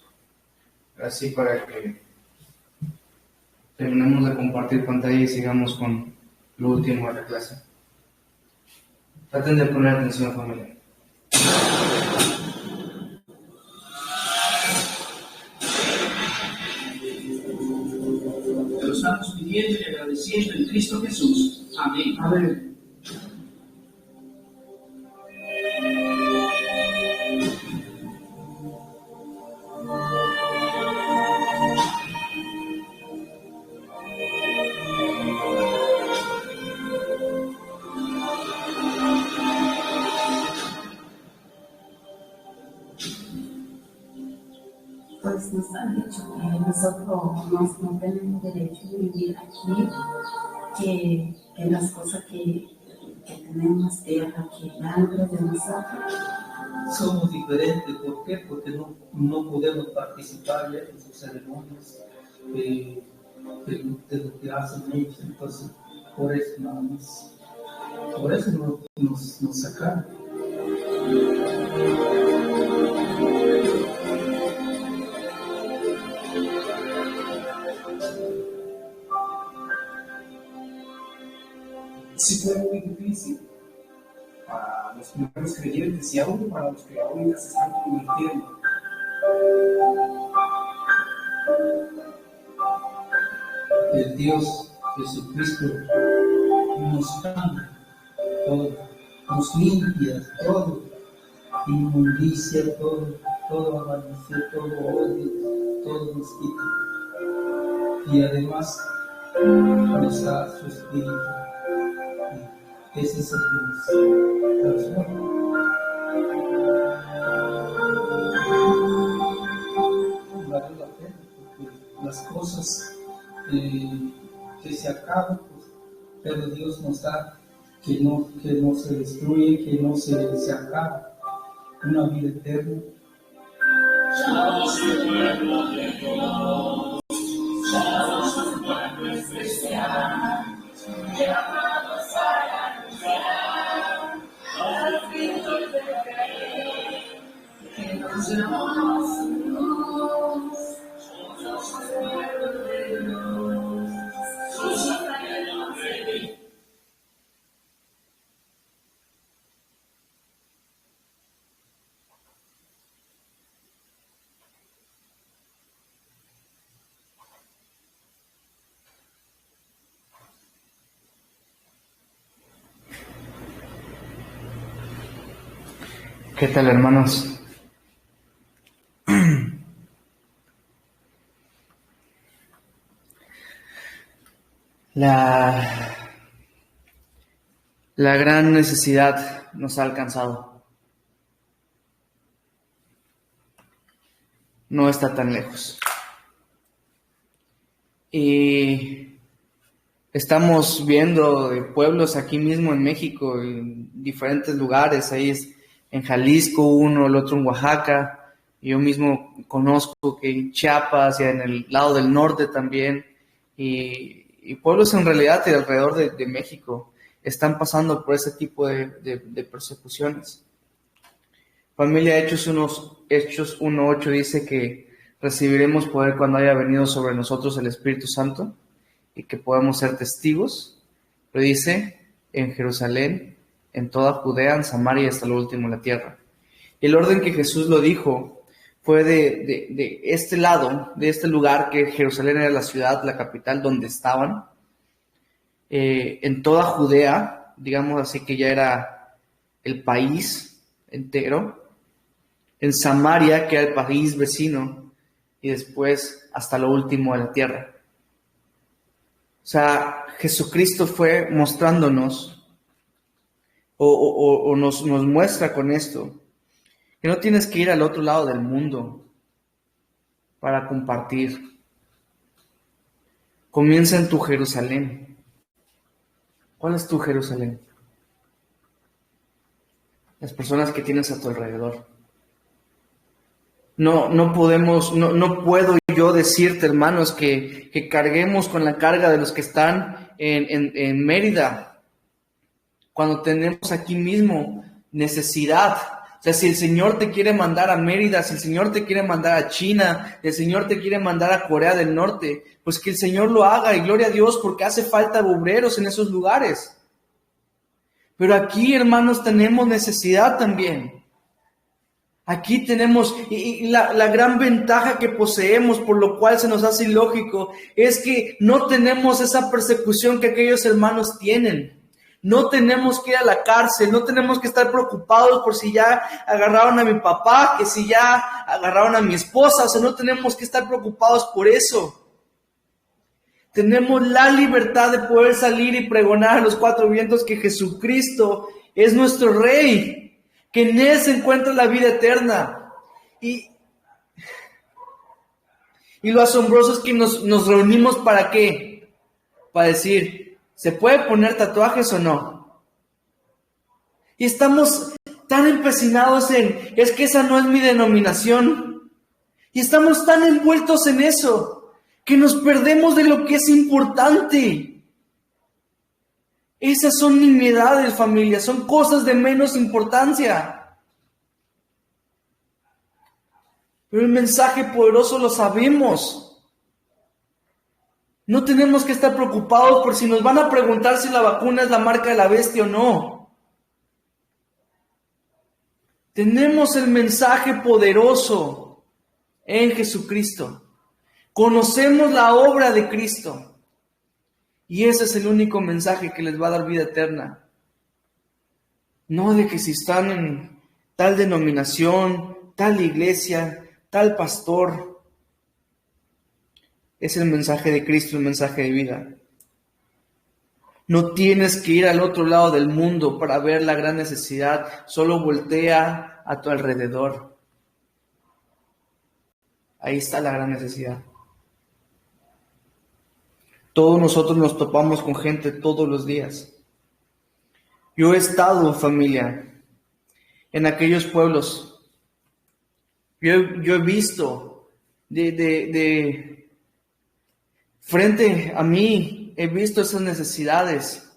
así para que terminemos de compartir pantalla y sigamos con lo último de la clase. Traten de poner atención, familia. Te lo estamos pidiendo y agradeciendo en Cristo Jesús. Amén. Amén. Pues nos han dicho que nosotros no tenemos derecho de vivir aquí, que las cosas que tenemos tierra, que antes de nosotros. Somos diferentes, ¿por qué? Porque no podemos participar de sus ceremonias, de lo que hacen ellos. Entonces, por eso nada más. Por eso nos sacaron. Sí fue muy difícil, para los primeros creyentes y aún para los que ahorita se están convirtiendo. El Dios Jesucristo nos cambia todo, nos limpia todo, inmundicia todo avaricia, todo odio, todo nos quita. Y además nos da su espíritu. Ese es el Dios. Vale la pena, porque las cosas que se acaban, pues, pero Dios nos da que no se destruye, que no se acaba, una vida eterna. Somos el pueblo de Dios, somos un pueblo especial, llamados a anunciar al Cristo de creer, que nos llamó a su luz. Somos el pueblo de Dios, somos el pueblo de Dios. ¿Qué tal, hermanos? La gran necesidad nos ha alcanzado. No está tan lejos. Y estamos viendo pueblos aquí mismo en México, en diferentes lugares. Ahí es en Jalisco uno, el otro en Oaxaca. Yo mismo conozco que en Chiapas y en el lado del norte también. Y pueblos en realidad alrededor de México están pasando por ese tipo de persecuciones. Familia, Hechos 1:8 dice que recibiremos poder cuando haya venido sobre nosotros el Espíritu Santo y que podamos ser testigos. Lo dice en Jerusalén, en toda Judea, en Samaria y hasta lo último de la tierra. Y el orden que Jesús lo dijo fue de este lado, de este lugar, que Jerusalén era la ciudad, la capital donde estaban, en toda Judea, digamos así que ya era el país entero, en Samaria, que era el país vecino, y después hasta lo último de la tierra. O sea, Jesucristo fue mostrándonos, o nos muestra con esto, que no tienes que ir al otro lado del mundo para compartir. Comienza en tu Jerusalén. ¿Cuál es tu Jerusalén? Las personas que tienes a tu alrededor. No puedo yo decirte, hermanos, que carguemos con la carga de los que están en Mérida, cuando tenemos aquí mismo necesidad. O sea, si el Señor te quiere mandar a Mérida, si el Señor te quiere mandar a China, el Señor te quiere mandar a Corea del Norte, pues que el Señor lo haga, y gloria a Dios, porque hace falta obreros en esos lugares. Pero aquí, hermanos, tenemos necesidad también. Aquí tenemos, y la gran ventaja que poseemos, por lo cual se nos hace ilógico, es que no tenemos esa persecución que aquellos hermanos tienen. No tenemos que ir a la cárcel, no tenemos que estar preocupados por si ya agarraron a mi papá, que si ya agarraron a mi esposa. O sea, no tenemos que estar preocupados por eso. Tenemos la libertad de poder salir y pregonar a los cuatro vientos que Jesucristo es nuestro Rey, que en Él se encuentra la vida eterna. Y lo asombroso es que nos reunimos ¿para qué? Para decir, ¿se puede poner tatuajes o no? Y estamos tan empecinados en, es que esa no es mi denominación. Y estamos tan envueltos en eso, que nos perdemos de lo que es importante. Esas son nimiedades, familia, son cosas de menos importancia. Pero el mensaje poderoso lo sabemos. No tenemos que estar preocupados por si nos van a preguntar si la vacuna es la marca de la bestia o no. Tenemos el mensaje poderoso en Jesucristo. Conocemos la obra de Cristo. Y ese es el único mensaje que les va a dar vida eterna. No de que si están en tal denominación, tal iglesia, tal pastor. Es el mensaje de Cristo, el mensaje de vida. No tienes que ir al otro lado del mundo para ver la gran necesidad. Solo voltea a tu alrededor. Ahí está la gran necesidad. Todos nosotros nos topamos con gente todos los días. Yo he estado, familia, en aquellos pueblos. Yo he visto frente a mí, he visto esas necesidades.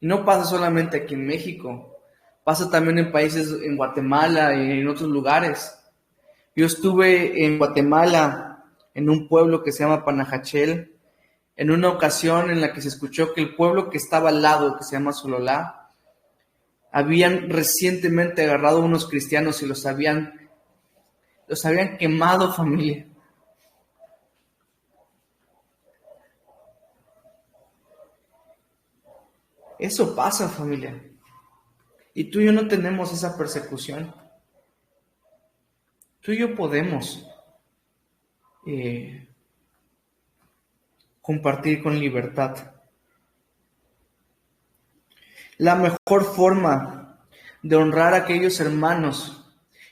Y no pasa solamente aquí en México, pasa también en países, en Guatemala y en otros lugares. Yo estuve en Guatemala, en un pueblo que se llama Panajachel, en una ocasión en la que se escuchó que el pueblo que estaba al lado, que se llama Sololá, habían recientemente agarrado a unos cristianos y los habían quemado, familia. Eso pasa, familia. Y tú y yo no tenemos esa persecución. Tú y yo podemos compartir con libertad. La mejor forma de honrar a aquellos hermanos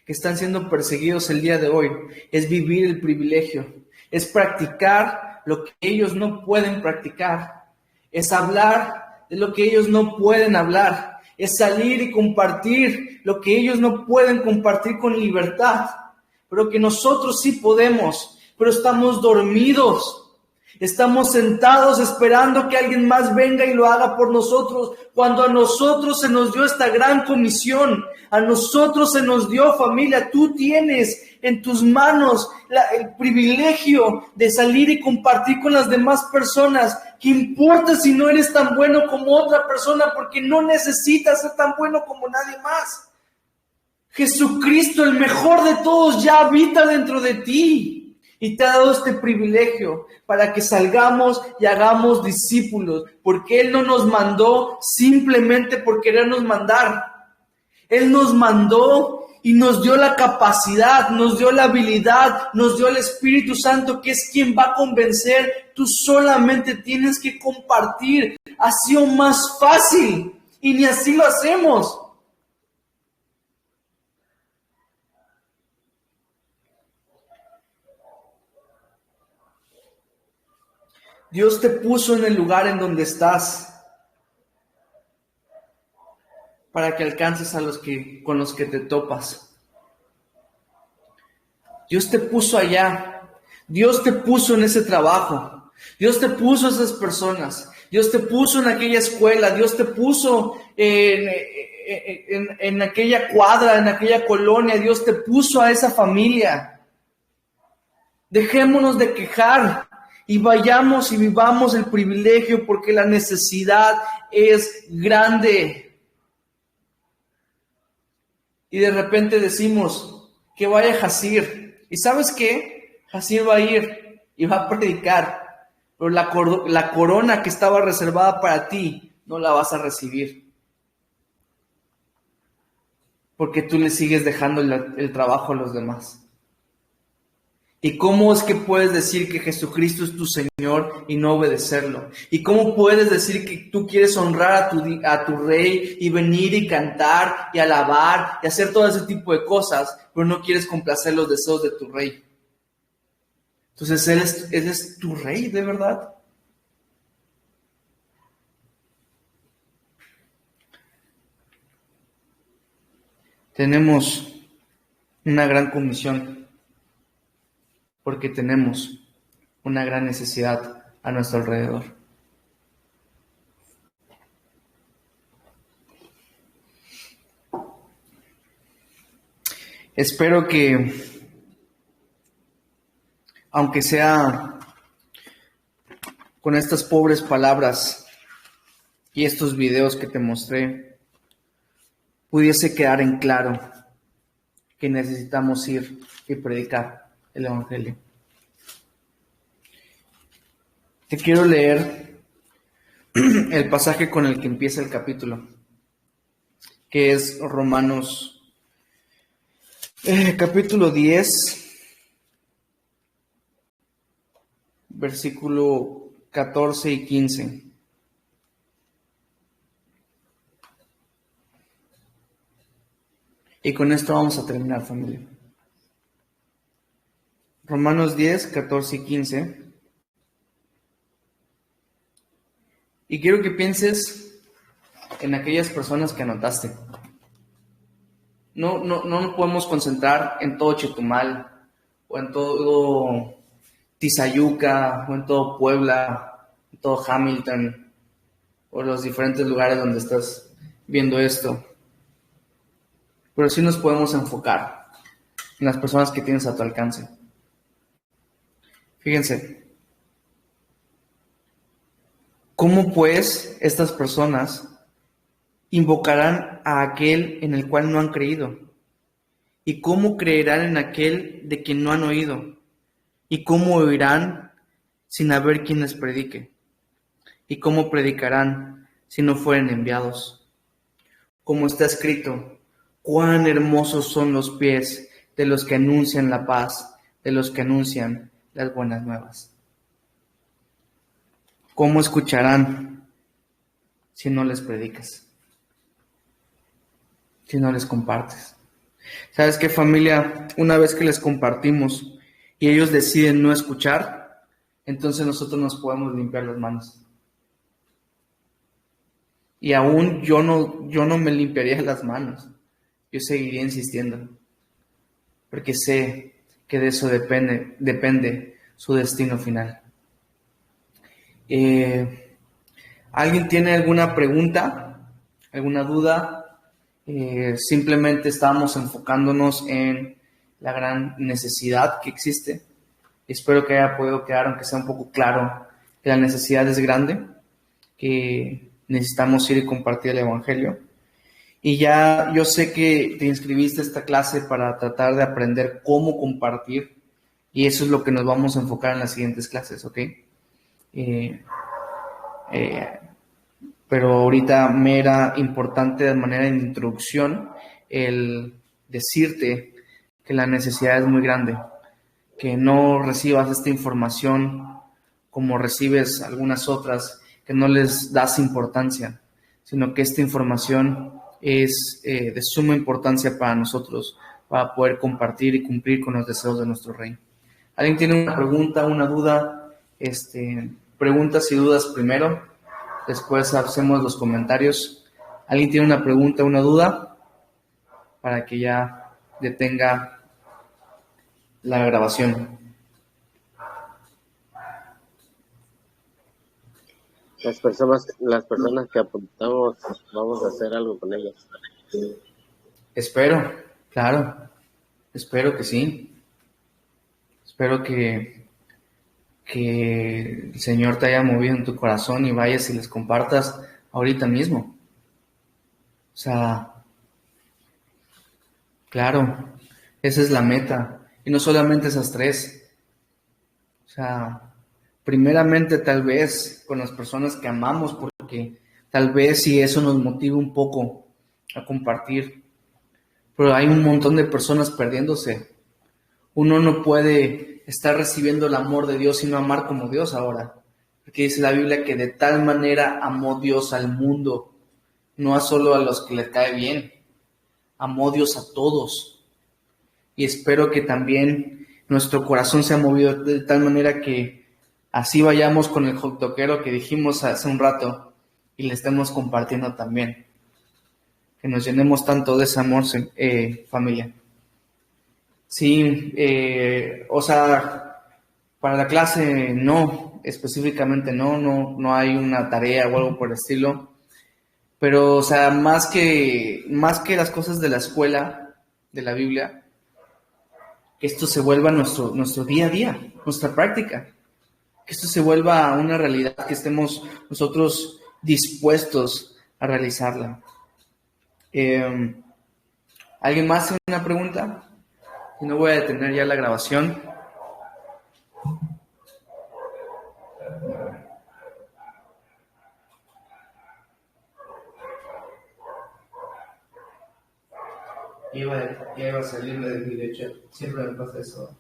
que están siendo perseguidos el día de hoy es vivir el privilegio, es practicar lo que ellos no pueden practicar, es hablar de lo que ellos no pueden hablar, es salir y compartir lo que ellos no pueden compartir con libertad, pero que nosotros sí podemos, pero estamos dormidos. Estamos sentados esperando que alguien más venga y lo haga por nosotros, cuando a nosotros se nos dio esta gran comisión, a nosotros se nos dio, familia. Tú tienes en tus manos el privilegio de salir y compartir con las demás personas. ¿Qué importa si no eres tan bueno como otra persona? Porque no necesitas ser tan bueno como nadie más. Jesucristo, el mejor de todos, ya habita dentro de ti. Y te ha dado este privilegio para que salgamos y hagamos discípulos, porque Él no nos mandó simplemente por querernos mandar. Él nos mandó y nos dio la capacidad, nos dio la habilidad, nos dio el Espíritu Santo, que es quien va a convencer. Tú solamente tienes que compartir. Ha sido más fácil y ni así lo hacemos. Dios te puso en el lugar en donde estás para que alcances a con los que te topas. Dios te puso allá. Dios te puso en ese trabajo. Dios te puso a esas personas. Dios te puso en aquella escuela. Dios te puso en aquella cuadra, en aquella colonia. Dios te puso a esa familia. Dejémonos de quejar. Y vayamos y vivamos el privilegio, porque la necesidad es grande. Y de repente decimos que vaya Jacir. ¿Y sabes qué? Jacir va a ir y va a predicar. Pero la corona que estaba reservada para ti no la vas a recibir. Porque tú le sigues dejando el trabajo a los demás. ¿Y cómo es que puedes decir que Jesucristo es tu Señor y no obedecerlo? ¿Y cómo puedes decir que tú quieres honrar a tu Rey y venir y cantar y alabar y hacer todo ese tipo de cosas, pero no quieres complacer los deseos de tu Rey? Entonces, Él es tu Rey, ¿de verdad? Tenemos una gran comisión, porque tenemos una gran necesidad a nuestro alrededor. Espero que, aunque sea con estas pobres palabras y estos videos que te mostré, pudiese quedar en claro que necesitamos ir y predicar el Evangelio. Te quiero leer el pasaje con el que empieza el capítulo, que es Romanos capítulo 10, versículo 14 y 15. Y con esto vamos a terminar, familia. Romanos 10, 14 y 15. Y quiero que pienses en aquellas personas que anotaste. No nos podemos concentrar en todo Chetumal, o en todo Tizayuca, o en todo Puebla, en todo Hamilton, o los diferentes lugares donde estás viendo esto. Pero sí nos podemos enfocar en las personas que tienes a tu alcance. Fíjense, ¿cómo pues estas personas invocarán a aquel en el cual no han creído? ¿Y cómo creerán en aquel de quien no han oído? ¿Y cómo oirán sin haber quien les predique? ¿Y cómo predicarán si no fueren enviados? Como está escrito: cuán hermosos son los pies de los que anuncian la paz, de los que anuncian las buenas nuevas. ¿Cómo escucharán si no les predicas? Si no les compartes. ¿Sabes qué, familia? Una vez que les compartimos y ellos deciden no escuchar, entonces nosotros nos podemos limpiar las manos. Y aún yo no me limpiaría las manos. Yo seguiría insistiendo, porque sé que de eso depende su destino final. ¿Alguien tiene alguna pregunta, alguna duda? Simplemente estábamos enfocándonos en la gran necesidad que existe. Espero que haya podido quedar, aunque sea un poco claro, que la necesidad es grande, que necesitamos ir y compartir el Evangelio. Y ya yo sé que te inscribiste a esta clase para tratar de aprender cómo compartir, y eso es lo que nos vamos a enfocar en las siguientes clases, ¿ok? Pero ahorita me era importante de manera de introducción el decirte que la necesidad es muy grande, que no recibas esta información como recibes algunas otras, que no les das importancia, sino que esta información es de suma importancia para nosotros, para poder compartir y cumplir con los deseos de nuestro Rey. ¿Alguien tiene una pregunta, una duda? Preguntas y dudas primero, después hacemos los comentarios. ¿Alguien tiene una pregunta, una duda? Para que ya detenga la grabación. Las personas que apuntamos, vamos a hacer algo con ellas. Espero, claro. Espero que sí. Espero que el Señor te haya movido en tu corazón y vayas y les compartas ahorita mismo. O sea, claro, esa es la meta. Y no solamente esas tres. O sea, primeramente tal vez con las personas que amamos, porque tal vez si eso nos motiva un poco a compartir. Pero hay un montón de personas perdiéndose. Uno no puede estar recibiendo el amor de Dios y no amar como Dios ahora. Porque dice la Biblia que de tal manera amó Dios al mundo, no a solo a los que le cae bien. Amó Dios a todos. Y espero que también nuestro corazón se ha movido de tal manera que así vayamos con el hotdoquero que dijimos hace un rato y le estemos compartiendo también. Que nos llenemos tanto de ese amor, familia. Sí, o sea, para la clase no, específicamente no hay una tarea o algo por el estilo. Pero, o sea, más que las cosas de la escuela, de la Biblia, que esto se vuelva nuestro día a día, nuestra práctica. Que esto se vuelva una realidad, que estemos nosotros dispuestos a realizarla. ¿Alguien más tiene una pregunta? Y no voy a detener ya la grabación. Ya iba a salirme de mi derecha. Siempre me pasa eso.